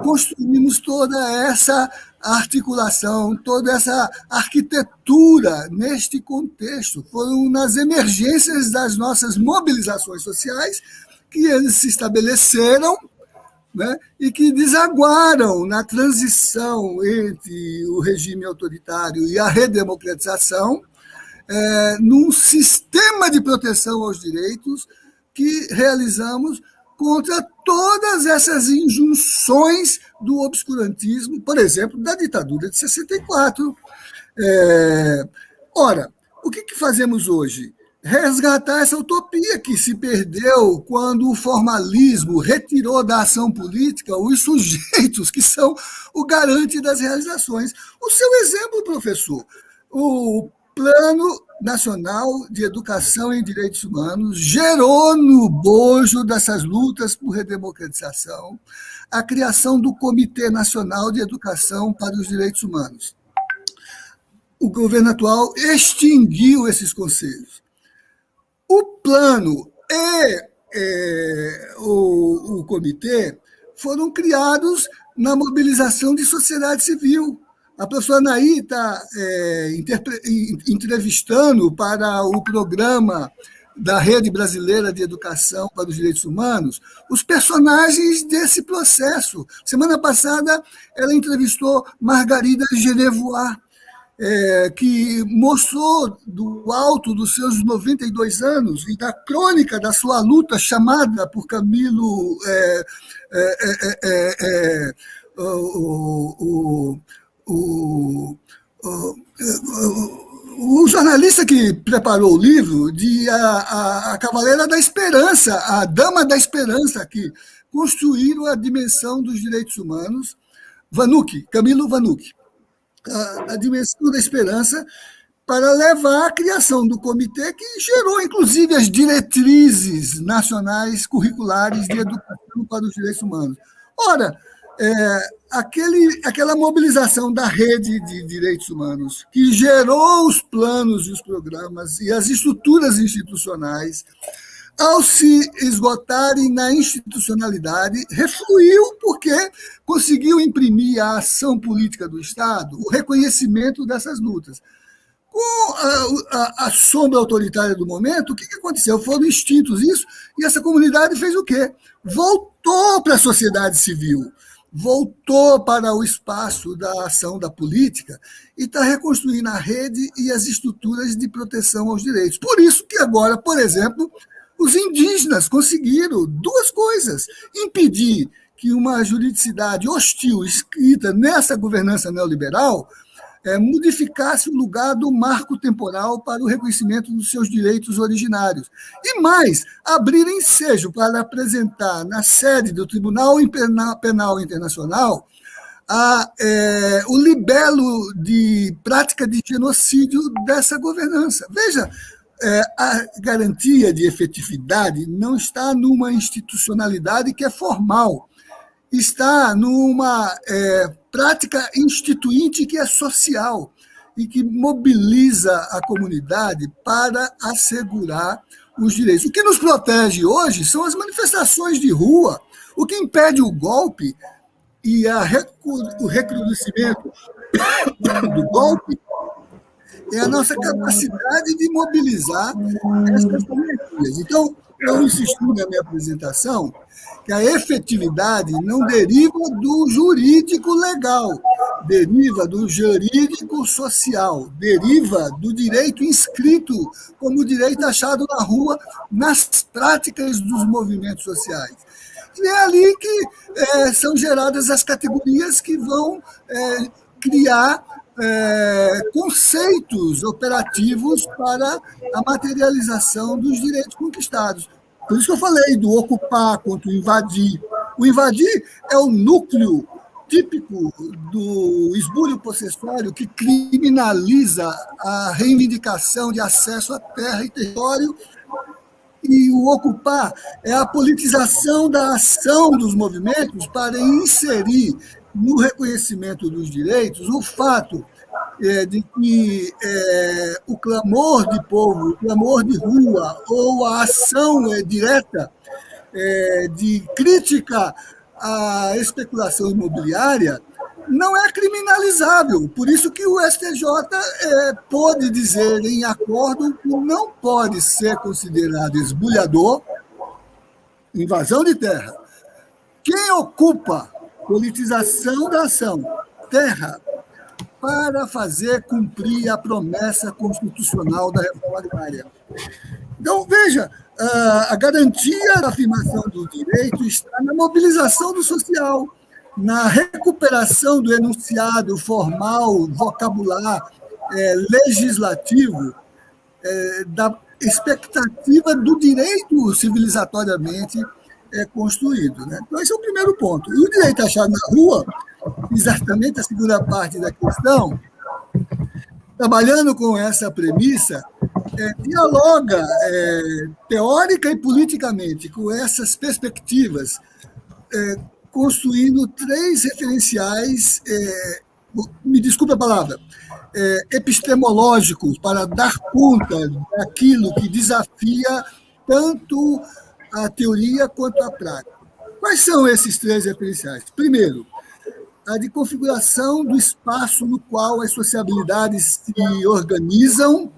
construímos toda essa articulação, toda essa arquitetura neste contexto. Foram nas emergências das nossas mobilizações sociais que eles se estabeleceram, né, e que desaguaram na transição entre o regime autoritário e a redemocratização, num sistema de proteção aos direitos que realizamos contra todas essas injunções do obscurantismo, por exemplo, da ditadura de 64. Ora, o que fazemos hoje? Resgatar essa utopia que se perdeu quando o formalismo retirou da ação política os sujeitos que são o garante das realizações. O seu exemplo, professor, o Plano Nacional de Educação em Direitos Humanos gerou no bojo dessas lutas por redemocratização a criação do Comitê Nacional de Educação para os Direitos Humanos. O governo atual extinguiu esses conselhos. O plano e o comitê foram criados na mobilização de sociedade civil. A professora Anaí está entrevistando para o programa da Rede Brasileira de Educação para os Direitos Humanos os personagens desse processo. Semana passada, ela entrevistou Margarida Genevois, que mostrou do alto dos seus 92 anos e da crônica da sua luta chamada por Camilo o jornalista que preparou o livro de a Cavaleira da Esperança, a Dama da Esperança, que construíram a dimensão dos direitos humanos, Camilo Vanucci, a dimensão da esperança, para levar à criação do comitê que gerou, inclusive, as diretrizes nacionais curriculares de educação para os direitos humanos. Ora, aquela mobilização da rede de direitos humanos, que gerou os planos e os programas e as estruturas institucionais, ao se esgotarem na institucionalidade, refluiu porque conseguiu imprimir à ação política do Estado o reconhecimento dessas lutas. Com a sombra autoritária do momento, o que aconteceu? Foram extintos isso, e essa comunidade fez o quê? Voltou para a sociedade civil, voltou para o espaço da ação da política e está reconstruindo a rede e as estruturas de proteção aos direitos. Por isso que agora, por exemplo, os indígenas conseguiram duas coisas: impedir que uma juridicidade hostil escrita nessa governança neoliberal modificasse o lugar do marco temporal para o reconhecimento dos seus direitos originários. E mais, abrir ensejo para apresentar na sede do Tribunal Penal Internacional o libelo de prática de genocídio dessa governança. Veja, a garantia de efetividade não está numa institucionalidade que é formal, está numa prática instituinte que é social e que mobiliza a comunidade para assegurar os direitos. O que nos protege hoje são as manifestações de rua. O que impede o golpe e o recrudescimento do golpe é a nossa capacidade de mobilizar essas energias. Então, eu insisti na minha apresentação que a efetividade não deriva do jurídico legal, deriva do jurídico social, deriva do direito inscrito como direito achado na rua, nas práticas dos movimentos sociais. E é ali que são geradas as categorias que vão criar conceitos operativos para a materialização dos direitos conquistados. Por isso que eu falei do ocupar contra o invadir. O invadir é o núcleo típico do esbulho possessório que criminaliza a reivindicação de acesso à terra e território, e o ocupar é a politização da ação dos movimentos para inserir no reconhecimento dos direitos o fato de que o clamor de povo, o clamor de rua ou a ação direta de crítica à especulação imobiliária não é criminalizável. Por isso que o STJ pôde dizer em acordo que não pode ser considerado esbulhador, invasão de terra. Quem ocupa politização da ação, terra, para fazer cumprir a promessa constitucional da reforma agrária. Então, veja, a garantia da afirmação do direito está na mobilização do social, na recuperação do enunciado formal, vocabular, legislativo, da expectativa do direito civilizatoriamente construído. Né? Então, esse é o primeiro ponto. E o direito achado na rua, exatamente a segunda parte da questão, trabalhando com essa premissa, dialoga teórica e politicamente com essas perspectivas, construindo três referenciais, me desculpe a palavra, epistemológicos, para dar conta daquilo que desafia tanto a teoria quanto a prática. Quais são esses três referenciais? Primeiro, a de configuração do espaço no qual as sociabilidades se organizam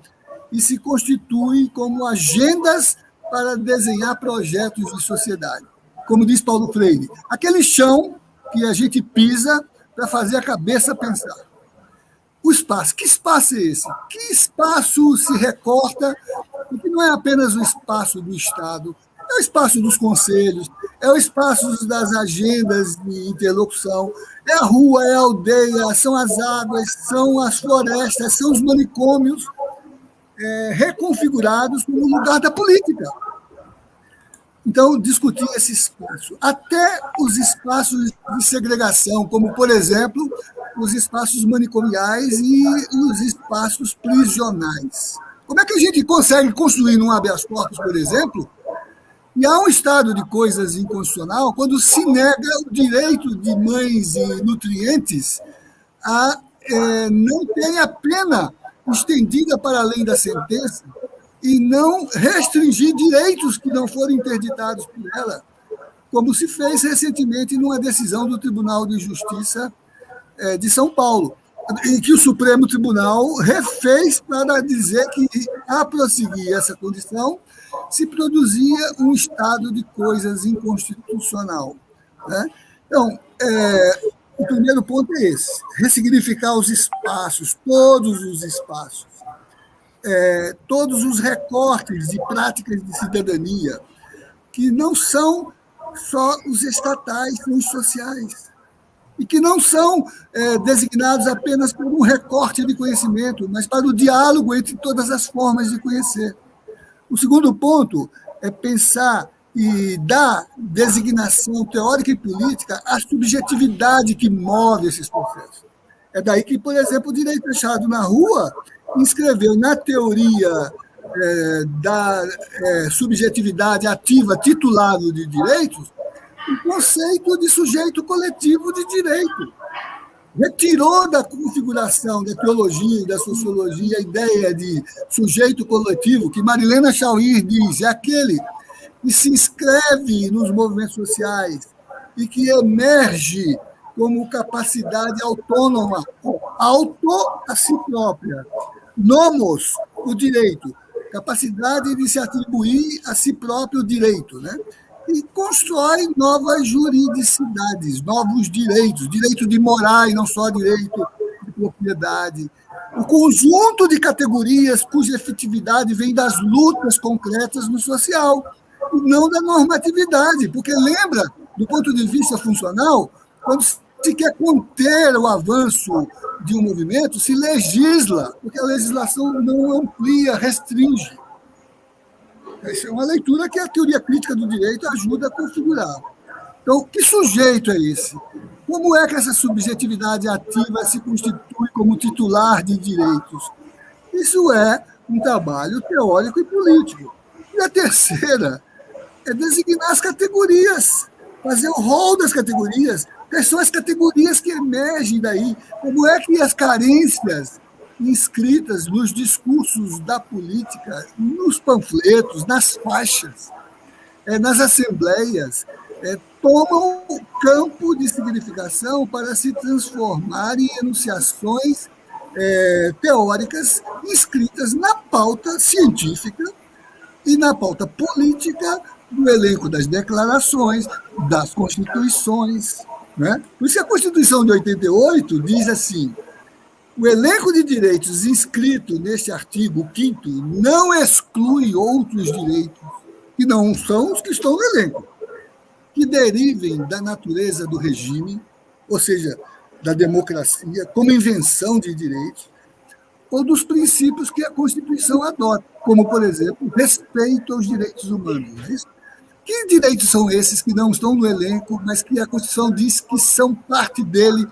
e se constituem como agendas para desenhar projetos de sociedade. Como diz Paulo Freire, aquele chão que a gente pisa para fazer a cabeça pensar. O espaço, que espaço é esse? Que espaço se recorta, porque não é apenas o espaço do Estado, é o espaço dos conselhos, é o espaço das agendas de interlocução, é a rua, é a aldeia, são as águas, são as florestas, são os manicômios reconfigurados como lugar da política. Então, discutir esse espaço. Até os espaços de segregação, como, por exemplo, os espaços manicomiais e os espaços prisionais. Como é que a gente consegue construir num habeas corpus, por exemplo, e há um estado de coisas inconstitucional quando se nega o direito de mães e nutrientes a não terem a pena estendida para além da sentença e não restringir direitos que não foram interditados por ela. como se fez recentemente numa decisão do Tribunal de Justiça de São Paulo, em que o Supremo Tribunal refez para dizer que, a prosseguir essa condição, se produzia um estado de coisas inconstitucional. Né? Então, o primeiro ponto é esse: ressignificar os espaços, todos os espaços, todos os recortes de práticas de cidadania, que não são só os estatais, são os sociais, e que não são designados apenas por um recorte de conhecimento, mas para o diálogo entre todas as formas de conhecer. O segundo ponto é pensar e dar designação teórica e política à subjetividade que move esses processos. É daí que, por exemplo, o direito achado na rua inscreveu na teoria da subjetividade ativa titulável de direitos o conceito de sujeito coletivo de direito. Retirou da configuração da teologia e da sociologia a ideia de sujeito coletivo, que Marilena Chauir diz, é aquele que se inscreve nos movimentos sociais e que emerge como capacidade autônoma, auto a si própria. Nomos, o direito, capacidade de se atribuir a si próprio direito, né? E constrói novas juridicidades, novos direitos, direito de morar e não só direito de propriedade. O conjunto de categorias cuja efetividade vem das lutas concretas no social, e não da normatividade, porque lembra, do ponto de vista funcional, quando se quer conter o avanço de um movimento, se legisla, porque a legislação não amplia, restringe. Essa é uma leitura que a teoria crítica do direito ajuda a configurar. Então, que sujeito é esse? Como é que essa subjetividade ativa se constitui como titular de direitos? Isso é um trabalho teórico e político. E a terceira é designar as categorias, fazer o rol das categorias, quais são as categorias que emergem daí, como é que as carências inscritas nos discursos da política, nos panfletos, nas faixas, nas assembleias, tomam campo de significação para se transformar em enunciações teóricas inscritas na pauta científica e na pauta política do elenco das declarações, das constituições. Né? Por isso que a Constituição de 88 diz assim: o elenco de direitos inscrito neste artigo 5º não exclui outros direitos, que não são os que estão no elenco, que derivem da natureza do regime, ou seja, da democracia, como invenção de direitos, ou dos princípios que a Constituição adota, como, por exemplo, respeito aos direitos humanos. Que direitos são esses que não estão no elenco, mas que a Constituição diz que são parte dele,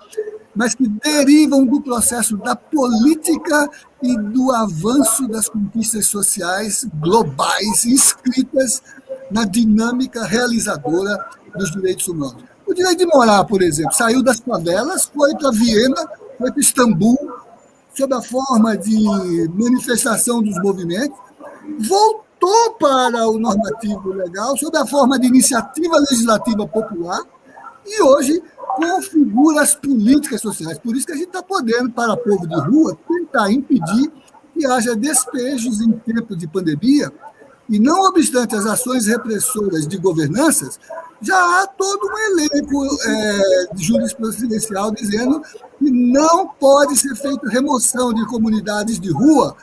mas que derivam do processo da política e do avanço das conquistas sociais globais inscritas na dinâmica realizadora dos direitos humanos? O direito de morar, por exemplo, saiu das favelas, foi para Viena, foi para Istambul, sob a forma de manifestação dos movimentos, voltou para o normativo legal, sob a forma de iniciativa legislativa popular, e hoje configura as políticas sociais. Por isso que a gente está podendo, para o povo de rua, tentar impedir que haja despejos em tempo de pandemia, e não obstante as ações repressoras de governanças, já há todo um elenco jurisprudencial dizendo que não pode ser feita remoção de comunidades de rua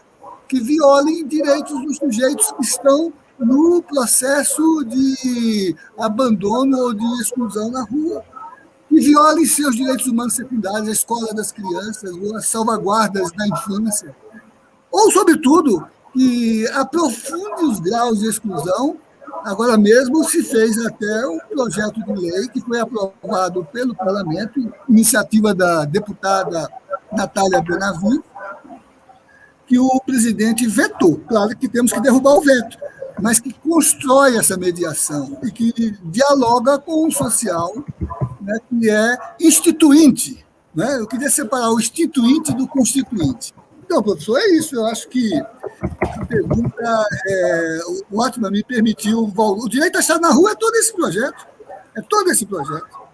que violem direitos dos sujeitos que estão no processo de abandono ou de exclusão na rua, que violem seus direitos humanos secundários, a escola das crianças, ou as salvaguardas da infância, ou, sobretudo, que aprofunde os graus de exclusão. Agora mesmo se fez até um projeto de lei que foi aprovado pelo Parlamento, iniciativa da deputada Natália Benavides, que o presidente vetou. Claro que temos que derrubar o veto, mas que constrói essa mediação e que dialoga com o social, né, que é instituinte. Né? Eu queria separar o instituinte do constituinte. Então, professor, é isso. Eu acho que a pergunta ótima, me permitiu. O direito a estar na rua é todo esse projeto. É todo esse projeto.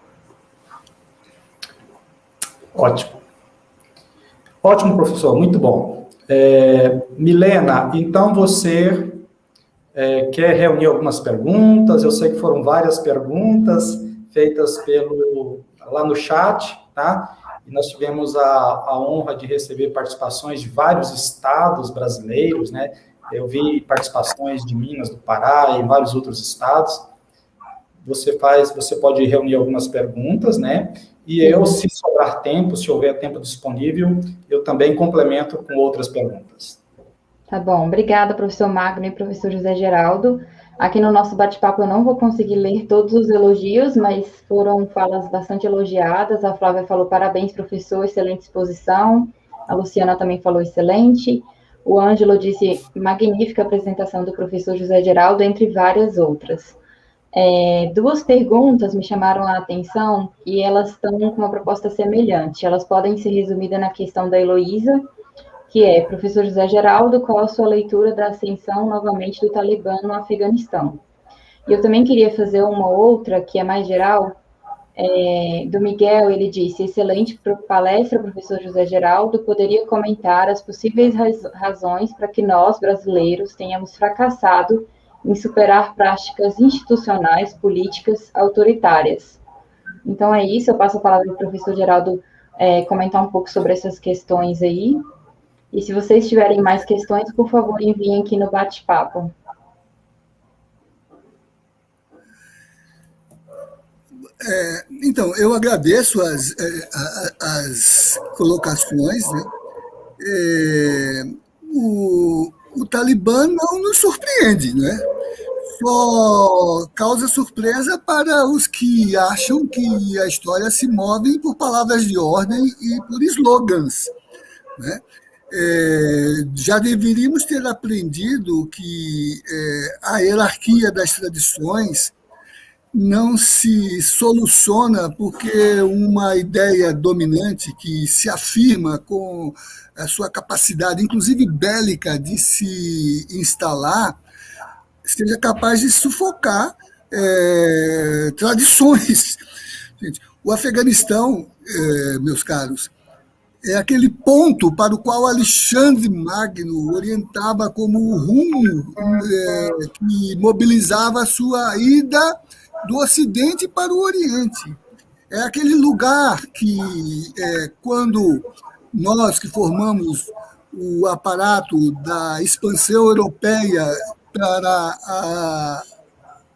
Ótimo. Ótimo, professor, muito bom. Milena, então você quer reunir algumas perguntas? Eu sei que foram várias perguntas feitas lá no chat, tá? E nós tivemos a honra de receber participações de vários estados brasileiros, né? Eu vi participações de Minas, do Pará e vários outros estados. Você pode reunir algumas perguntas, né? E eu, se sobrar tempo, se houver tempo disponível, eu também complemento com outras perguntas.
Tá bom. Obrigada, professor Magno e professor José Geraldo. Aqui no nosso bate-papo eu não vou conseguir ler todos os elogios, mas foram falas bastante elogiadas. A Flávia falou parabéns, professor, excelente exposição. A Luciana também falou excelente. O Ângelo disse magnífica apresentação do professor José Geraldo, entre várias outras. Duas perguntas me chamaram a atenção e elas estão com uma proposta semelhante. Elas podem ser resumidas na questão da Heloísa, que é, professor José Geraldo, qual a sua leitura da ascensão novamente do Talibã no Afeganistão? E eu também queria fazer uma outra, que é mais geral, do Miguel. Ele disse, excelente palestra, professor José Geraldo, poderia comentar as possíveis razões para que nós, brasileiros, tenhamos fracassado em superar práticas institucionais, políticas, autoritárias. Então é isso, eu passo a palavra para o professor Geraldo comentar um pouco sobre essas questões aí. E se vocês tiverem mais questões, por favor, enviem aqui no bate-papo.
Então, eu agradeço as colocações, né? O Talibã não nos surpreende, né? Só causa surpresa para os que acham que a história se move por palavras de ordem e por slogans, né? Já deveríamos ter aprendido que a hierarquia das tradições não se soluciona porque uma ideia dominante que se afirma com a sua capacidade, inclusive bélica, de se instalar, seja capaz de sufocar tradições. Gente, o Afeganistão, meus caros, é aquele ponto para o qual Alexandre Magno orientava como o rumo que mobilizava a sua ida do Ocidente para o Oriente. É aquele lugar que, quando nós que formamos o aparato da expansão europeia para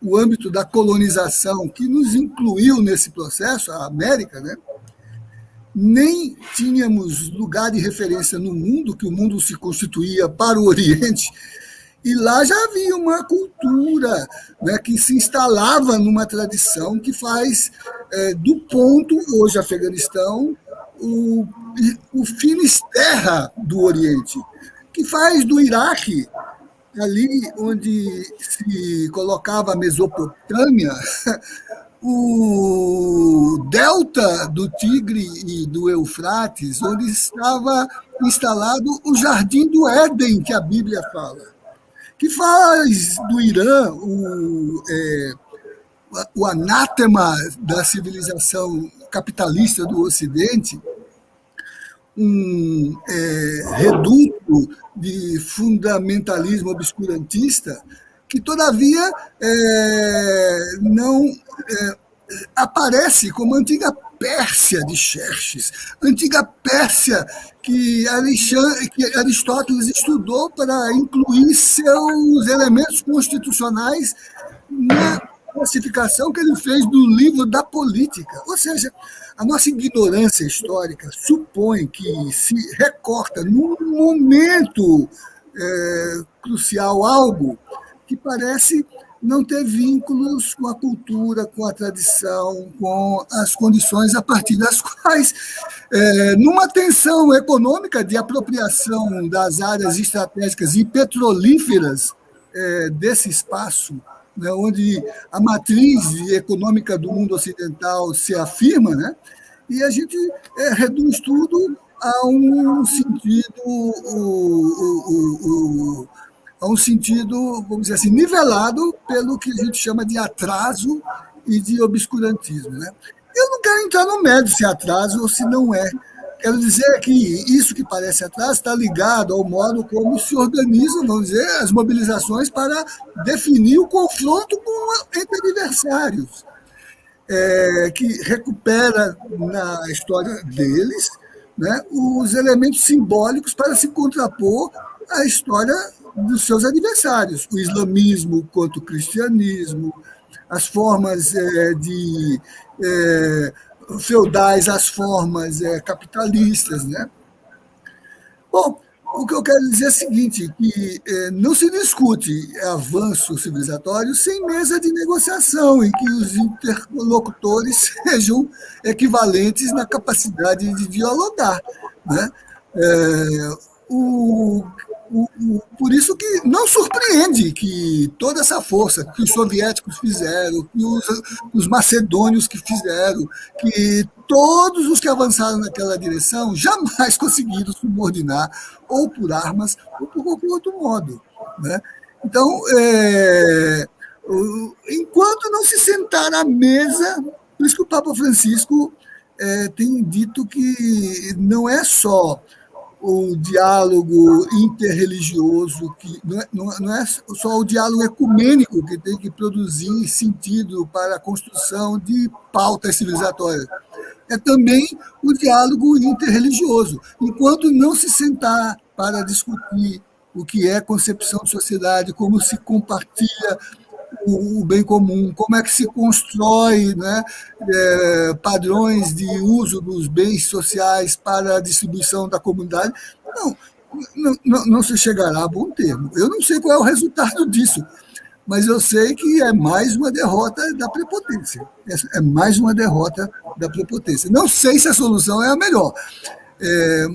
o âmbito da colonização, que nos incluiu nesse processo, a América, né? Nem tínhamos lugar de referência no mundo, que o mundo se constituía para o Oriente, e lá já havia uma cultura, né, que se instalava numa tradição que faz do ponto, hoje Afeganistão, o Finisterra do Oriente, que faz do Iraque, ali onde se colocava a Mesopotâmia, o delta do Tigre e do Eufrates, onde estava instalado o Jardim do Éden, que a Bíblia fala, que faz do Irã o anátema da civilização capitalista do Ocidente, um reduto de fundamentalismo obscurantista, que, todavia, não aparece como a antiga Pérsia de Xerxes, antiga Pérsia que Aristóteles estudou para incluir seus elementos constitucionais na classificação que ele fez do livro da política. Ou seja, a nossa ignorância histórica supõe que se recorta num momento crucial algo que parece não ter vínculos com a cultura, com a tradição, com as condições a partir das quais, numa tensão econômica de apropriação das áreas estratégicas e petrolíferas desse espaço, né, onde a matriz econômica do mundo ocidental se afirma, né, e a gente reduz tudo a um sentido, vamos dizer assim, nivelado pelo que a gente chama de atraso e de obscurantismo. Né? Eu não quero entrar no mérito se é atraso ou se não é. Quero dizer que isso que parece atraso está ligado ao modo como se organizam, vamos dizer, as mobilizações para definir o confronto entre adversários, que recupera na história deles, né, os elementos simbólicos para se contrapor à história dos seus adversários, o islamismo contra o cristianismo, as formas feudais, as formas capitalistas. Né? Bom, o que eu quero dizer é o seguinte, que não se discute avanço civilizatório sem mesa de negociação, em que os interlocutores sejam equivalentes na capacidade de dialogar. Né? Por isso que não surpreende que toda essa força que os soviéticos fizeram, que os macedônios que fizeram, que todos os que avançaram naquela direção jamais conseguiram subordinar ou por armas ou por qualquer outro modo. Né? Então, enquanto não se sentar à mesa, por isso que o Papa Francisco tem dito que não é só o diálogo interreligioso, que não é só o diálogo ecumênico que tem que produzir sentido para a construção de pautas civilizatórias. É também o diálogo interreligioso. Enquanto não se sentar para discutir o que é concepção de sociedade, como se compartilha o bem comum, como é que se constrói, né, padrões de uso dos bens sociais para a distribuição da comunidade, não se chegará a bom termo. Eu não sei qual é o resultado disso, mas eu sei que é mais uma derrota da prepotência. É mais uma derrota da prepotência. Não sei se a solução é a melhor,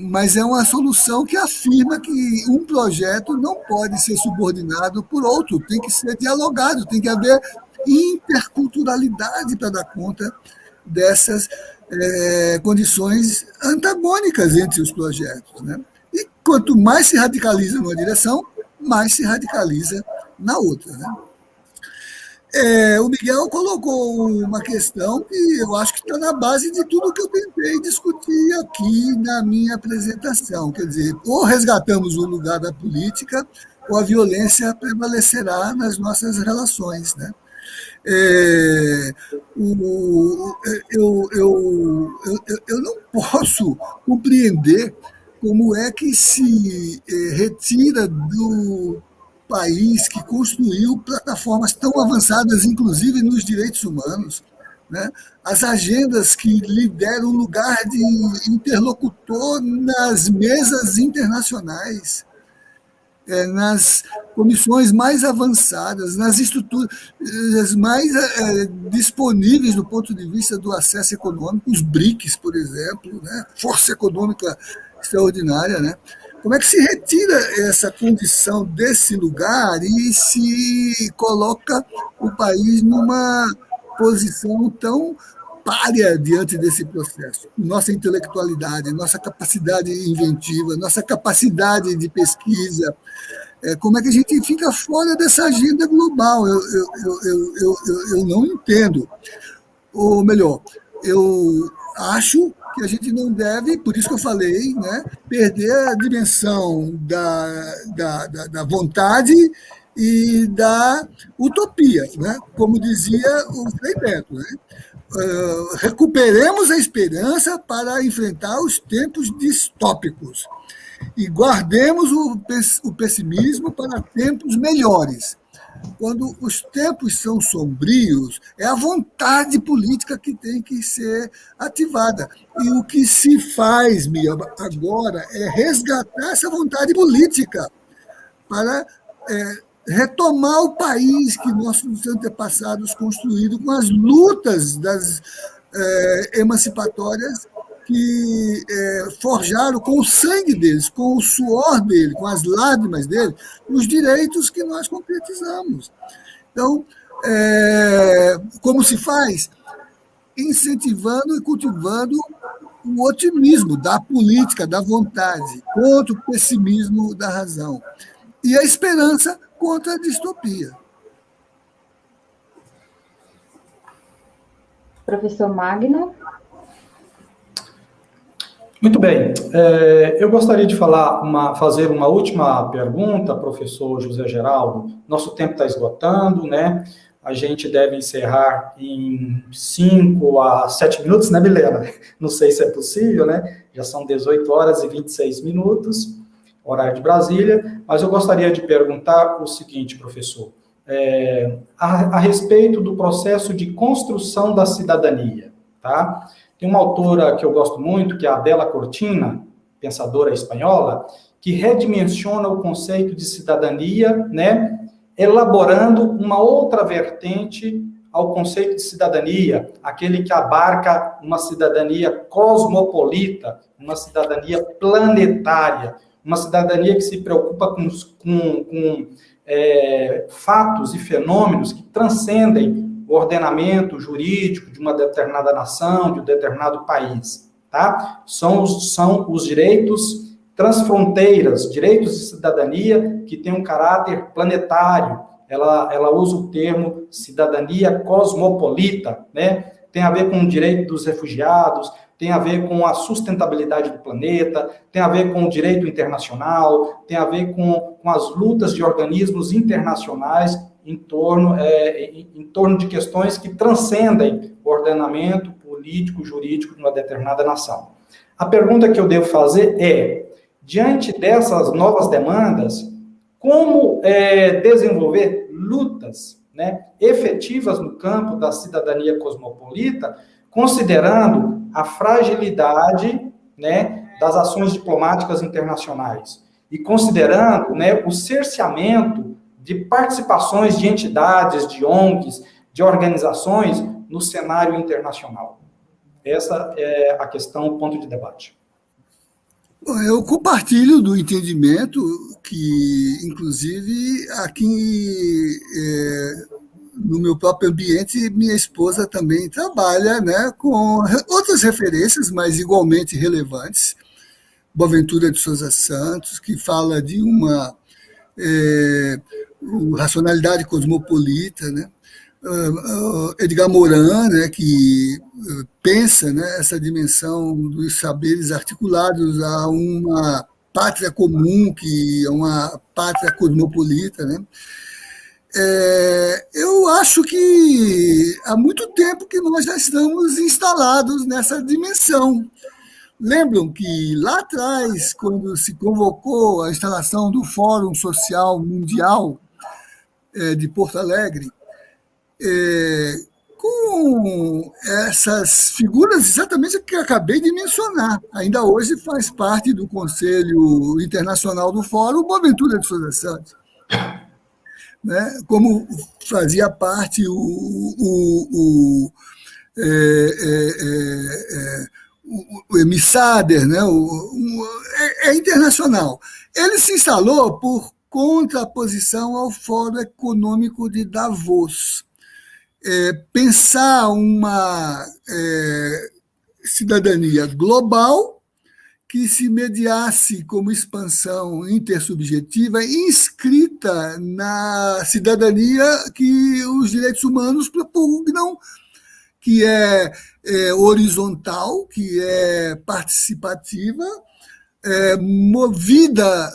mas é uma solução que afirma que um projeto não pode ser subordinado por outro, tem que ser dialogado, tem que haver interculturalidade para dar conta dessas condições antagônicas entre os projetos. Né? E quanto mais se radicaliza numa direção, mais se radicaliza na outra. Né? O Miguel colocou uma questão que eu acho que está na base de tudo que eu tentei discutir aqui na minha apresentação. Quer dizer, ou resgatamos o lugar da política, ou a violência prevalecerá nas nossas relações. Né? Eu não posso compreender como é que se retira do país que construiu plataformas tão avançadas, inclusive nos direitos humanos, né? As agendas que lhe deram lugar de interlocutor nas mesas internacionais, nas comissões mais avançadas, nas estruturas mais disponíveis do ponto de vista do acesso econômico, os BRICS, por exemplo, né? Força econômica extraordinária, né? Como é que se retira essa condição desse lugar e se coloca o país numa posição tão párea diante desse processo? Nossa intelectualidade, nossa capacidade inventiva, nossa capacidade de pesquisa, como é que a gente fica fora dessa agenda global? Eu não entendo. Ou melhor, eu acho que a gente não deve, por isso que eu falei, né, perder a dimensão da vontade e da utopia, né? Como dizia o Frei Beto. Né? Recuperemos a esperança para enfrentar os tempos distópicos e guardemos o pessimismo para tempos melhores. Quando os tempos são sombrios, é a vontade política que tem que ser ativada. E o que se faz, Mia, agora é resgatar essa vontade política para retomar o país que nossos antepassados construíram com as lutas das emancipatórias que forjaram com o sangue deles, com o suor dele, com as lágrimas dele, os direitos que nós concretizamos. Então, como se faz? Incentivando e cultivando o otimismo da política, da vontade, contra o pessimismo da razão. E a esperança contra a distopia.
Professor Magno.
Muito bem. Eu gostaria de fazer uma última pergunta, professor José Geraldo. Nosso tempo está esgotando, né? A gente deve encerrar em 5 a 7 minutos, né, Milena? Não sei se é possível, né? Já são 18 horas e 26 minutos, horário de Brasília. Mas eu gostaria de perguntar o seguinte, professor. A respeito do processo de construção da cidadania, tá? Tem uma autora que eu gosto muito, que é a Adela Cortina, pensadora espanhola, que redimensiona o conceito de cidadania, né, elaborando uma outra vertente ao conceito de cidadania, aquele que abarca uma cidadania cosmopolita, uma cidadania planetária, uma cidadania que se preocupa com fatos e fenômenos que transcendem o ordenamento jurídico de uma determinada nação, de um determinado país, tá? São os direitos transfronteiras, direitos de cidadania que têm um caráter planetário. Ela usa o termo cidadania cosmopolita, né? Tem a ver com o direito dos refugiados, tem a ver com a sustentabilidade do planeta, tem a ver com o direito internacional, tem a ver com as lutas de organismos internacionais em torno de questões que transcendem o ordenamento político, jurídico de uma determinada nação. A pergunta que eu devo fazer é, diante dessas novas demandas, como desenvolver lutas, né, efetivas no campo da cidadania cosmopolita, considerando a fragilidade, né, das ações diplomáticas internacionais e considerando, né, o cerceamento de participações de entidades, de ONGs, de organizações no cenário internacional. Essa é a questão, o ponto de debate.
Eu compartilho do entendimento que, inclusive, aqui no meu próprio ambiente, minha esposa também trabalha, né, com outras referências, mas igualmente relevantes. Boaventura de Souza Santos, que fala de uma racionalidade cosmopolita, né? Edgar Morin, né, que pensa, né, essa dimensão dos saberes articulados a uma pátria comum, que é uma pátria cosmopolita, né? Eu acho que há muito tempo que nós já estamos instalados nessa dimensão. Lembram que lá atrás, quando se convocou a instalação do Fórum Social Mundial de Porto Alegre, com essas figuras exatamente que eu acabei de mencionar. Ainda hoje faz parte do Conselho Internacional do Fórum Boaventura de Souza Santos, né? Como fazia parte o Emissader, né? É internacional. Ele se instalou por contraposição ao Fórum Econômico de Davos. Pensar uma cidadania global que se mediasse como expansão intersubjetiva inscrita na cidadania que os direitos humanos propugnam, que é horizontal, que é participativa, movida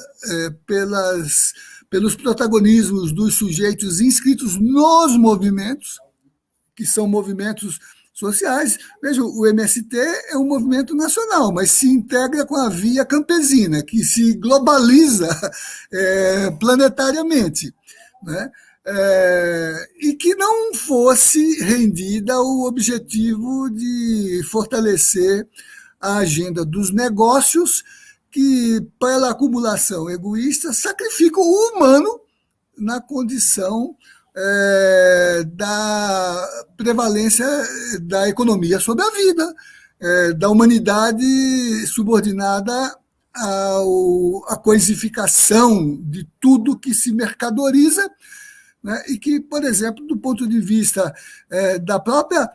pelos protagonismos dos sujeitos inscritos nos movimentos, que são movimentos sociais. Veja, o MST é um movimento nacional, mas se integra com a via campesina, que se globaliza planetariamente, né? E que não fosse rendida ao objetivo de fortalecer a agenda dos negócios que, pela acumulação egoísta, sacrifica o humano na condição da prevalência da economia sobre a vida, da humanidade subordinada à coisificação de tudo que se mercadoriza, né, e que, por exemplo, do ponto de vista da própria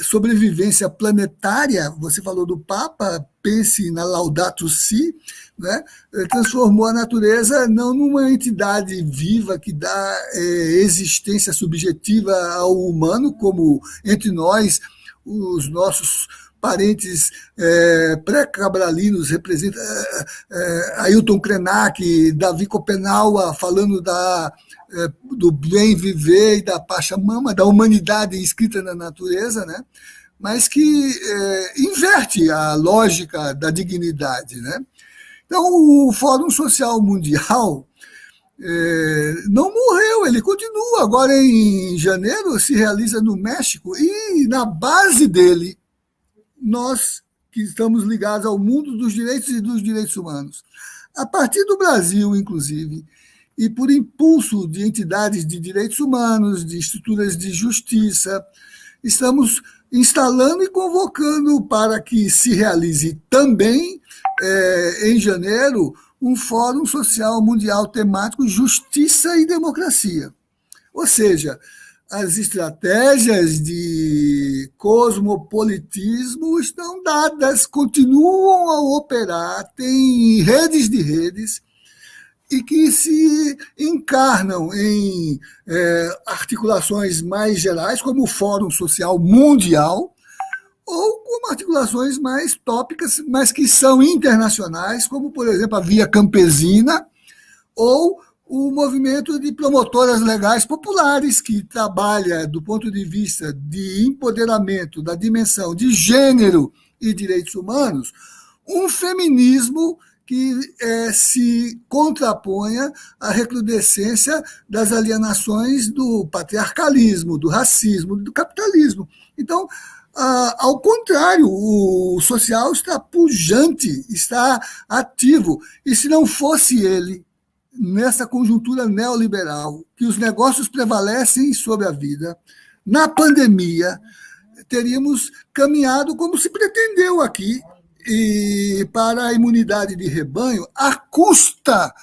sobrevivência planetária, você falou do Papa, pense na Laudato Si, né? Transformou a natureza não numa entidade viva que dá existência subjetiva ao humano, como entre nós, os nossos parentes pré-cabralinos, representa Ailton Krenak, Davi Kopenawa, falando do bem viver e da Pachamama, da humanidade inscrita na natureza, né? Mas que inverte a lógica da dignidade, né? Então, o Fórum Social Mundial não morreu, ele continua. Agora, em janeiro, se realiza no México, e na base dele, nós que estamos ligados ao mundo dos direitos e dos direitos humanos, a partir do Brasil, inclusive, e por impulso de entidades de direitos humanos, de estruturas de justiça, estamos instalando e convocando para que se realize também, em janeiro, um Fórum Social Mundial temático Justiça e Democracia. Ou seja, as estratégias de cosmopolitismo estão dadas, continuam a operar, tem redes de redes, e que se encarnam em articulações mais gerais, como o Fórum Social Mundial, ou como articulações mais tópicas, mas que são internacionais, como, por exemplo, a Via Campesina, ou o movimento de promotoras legais populares, que trabalha, do ponto de vista de empoderamento da dimensão de gênero e direitos humanos, um feminismo que se contraponha à recrudescência das alienações do patriarcalismo, do racismo, do capitalismo. Então, ao contrário, o social está pujante, está ativo. E se não fosse ele, nessa conjuntura neoliberal, que os negócios prevalecem sobre a vida, na pandemia, teríamos caminhado como se pretendeu aqui, e para a imunidade de rebanho, à custa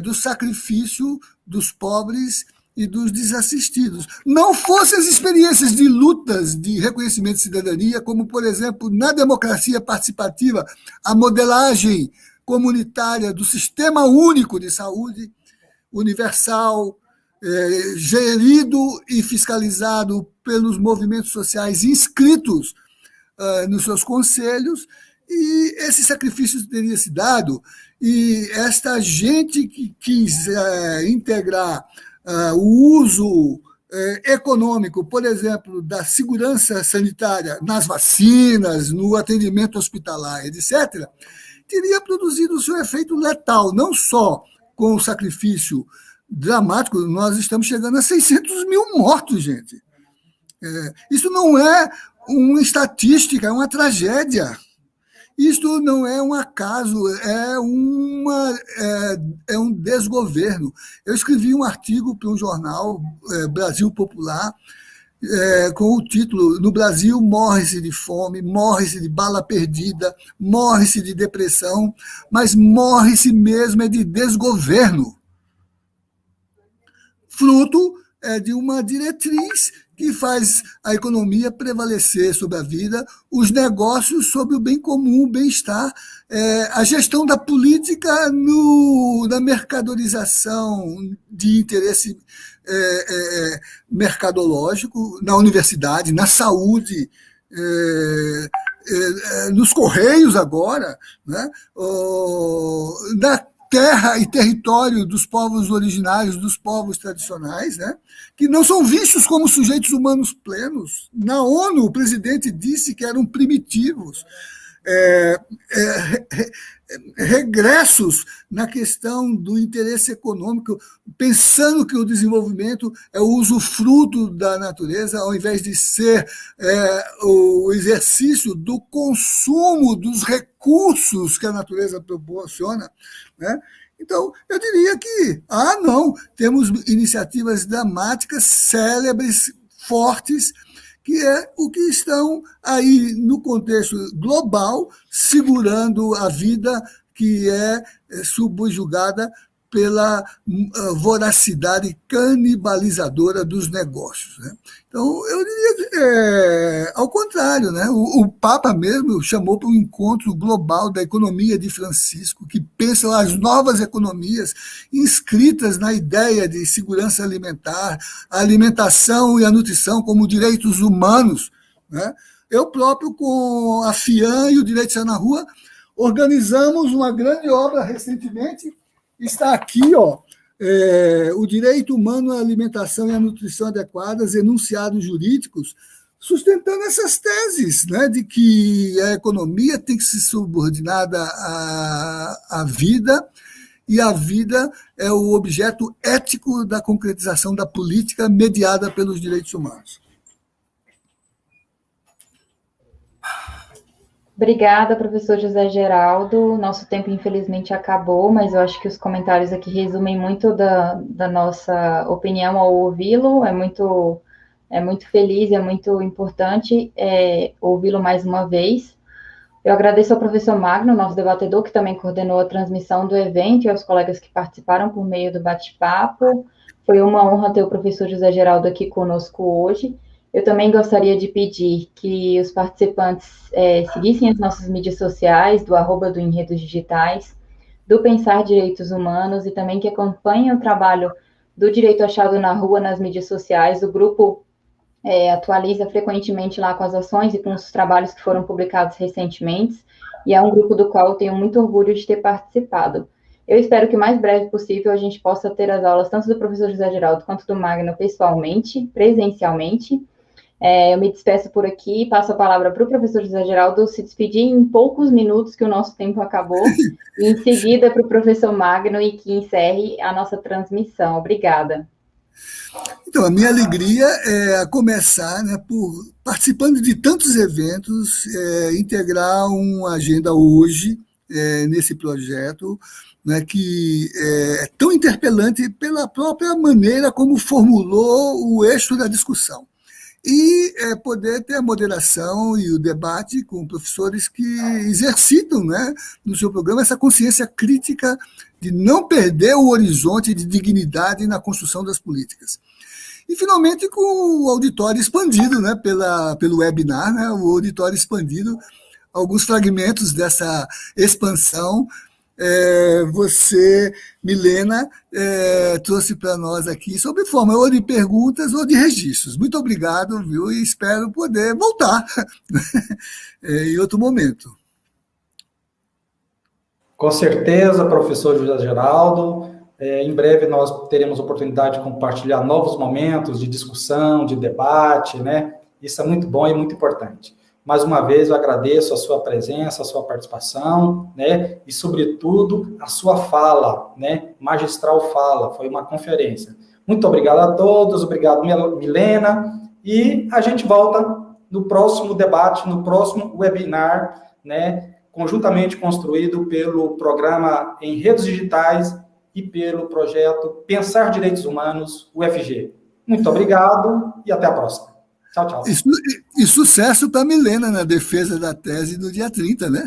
do sacrifício dos pobres e dos desassistidos. Não fossem as experiências de lutas de reconhecimento de cidadania, como, por exemplo, na democracia participativa, a modelagem comunitária do Sistema Único de Saúde, universal, gerido e fiscalizado pelos movimentos sociais inscritos nos seus conselhos, e esse sacrifício teria se dado, e esta gente que quis integrar o uso econômico, por exemplo, da segurança sanitária nas vacinas, no atendimento hospitalar, etc., teria produzido o seu efeito letal, não só com o sacrifício dramático, nós estamos chegando a 600 mil mortos, gente. Isso não é uma estatística, é uma tragédia. Isto não é um acaso, é um desgoverno. Eu escrevi um artigo para um jornal, Brasil Popular, com o título: No Brasil morre-se de fome, morre-se de bala perdida, morre-se de depressão, mas morre-se mesmo de desgoverno. Fruto de uma diretriz que faz a economia prevalecer sobre a vida, os negócios sobre o bem comum, o bem-estar, a gestão da política na mercadorização de interesse mercadológico, na universidade, na saúde, nos Correios agora, né? Na terra e território dos povos originários, dos povos tradicionais, né? Que não são vistos como sujeitos humanos plenos. Na ONU, o presidente disse que eram primitivos. Regressos na questão do interesse econômico, pensando que o desenvolvimento é o usufruto da natureza, ao invés de ser o exercício do consumo dos recursos que a natureza proporciona, né? Então, eu diria que, não, temos iniciativas dramáticas, célebres, fortes, que é o que estão aí no contexto global, segurando a vida que é subjugada pela voracidade canibalizadora dos negócios, né? Então, eu diria ao contrário, né? O Papa mesmo chamou para um encontro global da economia de Francisco, que pensa as novas economias inscritas na ideia de segurança alimentar, a alimentação e a nutrição como direitos humanos, né? Eu próprio, com a FIAM e o Direito de Sair na Rua, organizamos uma grande obra recentemente. Está aqui, ó, o direito humano à alimentação e à nutrição adequadas, enunciados jurídicos, sustentando essas teses, né, de que a economia tem que ser subordinada à vida, e a vida é o objeto ético da concretização da política mediada pelos direitos humanos.
Obrigada, professor José Geraldo. Nosso tempo, infelizmente, acabou, mas eu acho que os comentários aqui resumem muito da nossa opinião ao ouvi-lo. É muito feliz, é muito importante ouvi-lo mais uma vez. Eu agradeço ao professor Magno, nosso debatedor, que também coordenou a transmissão do evento, e aos colegas que participaram por meio do bate-papo. Foi uma honra ter o professor José Geraldo aqui conosco hoje. Eu também gostaria de pedir que os participantes seguissem as nossas mídias sociais, do @ do Enredos Digitais, do Pensar Direitos Humanos, e também que acompanhem o trabalho do Direito Achado na Rua nas mídias sociais. O grupo atualiza frequentemente lá com as ações e com os trabalhos que foram publicados recentemente, e é um grupo do qual eu tenho muito orgulho de ter participado. Eu espero que o mais breve possível a gente possa ter as aulas tanto do professor José Geraldo quanto do Magno pessoalmente, presencialmente. Eu me despeço por aqui e passo a palavra para o professor José Geraldo se despedir em poucos minutos, que o nosso tempo acabou, e em seguida para o professor Magno, e que encerre a nossa transmissão. Obrigada.
Então, a minha alegria é começar, né, por, participando de tantos eventos, integrar uma agenda hoje nesse projeto, né, que é tão interpelante pela própria maneira como formulou o eixo da discussão. E poder ter a moderação e o debate com professores que exercitam, né, no seu programa essa consciência crítica de não perder o horizonte de dignidade na construção das políticas. E, finalmente, com o auditório expandido, né, pelo webinar, né, o auditório expandido, alguns fragmentos dessa expansão, você, Milena, trouxe para nós aqui, sob forma ou de perguntas ou de registros. Muito obrigado, viu? E espero poder voltar em outro momento.
Com certeza, professor José Geraldo. Em breve nós teremos oportunidade de compartilhar novos momentos de discussão, de debate, né? Isso é muito bom e muito importante. Mais uma vez, eu agradeço a sua presença, a sua participação, né? E, sobretudo, a sua fala, né? Magistral fala, foi uma conferência. Muito obrigado a todos, obrigado, Milena, e a gente volta no próximo debate, no próximo webinar, né? Conjuntamente construído pelo programa Enredos Digitais e pelo projeto Pensar Direitos Humanos, UFG. Muito obrigado e até a próxima. Tchau, tchau.
E sucesso para a Milena na defesa da tese do dia 30, né?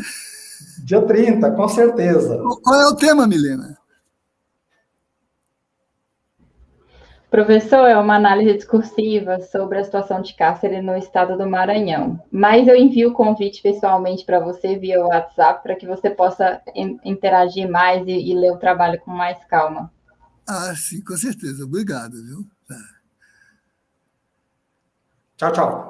Dia 30, com certeza.
Qual é o tema, Milena?
Professor, é uma análise discursiva sobre a situação de cárcere no estado do Maranhão. Mas eu envio o convite pessoalmente para você via WhatsApp, para que você possa interagir mais e ler o trabalho com mais calma.
Ah, sim, com certeza. Obrigado, viu?
Tchau, tchau.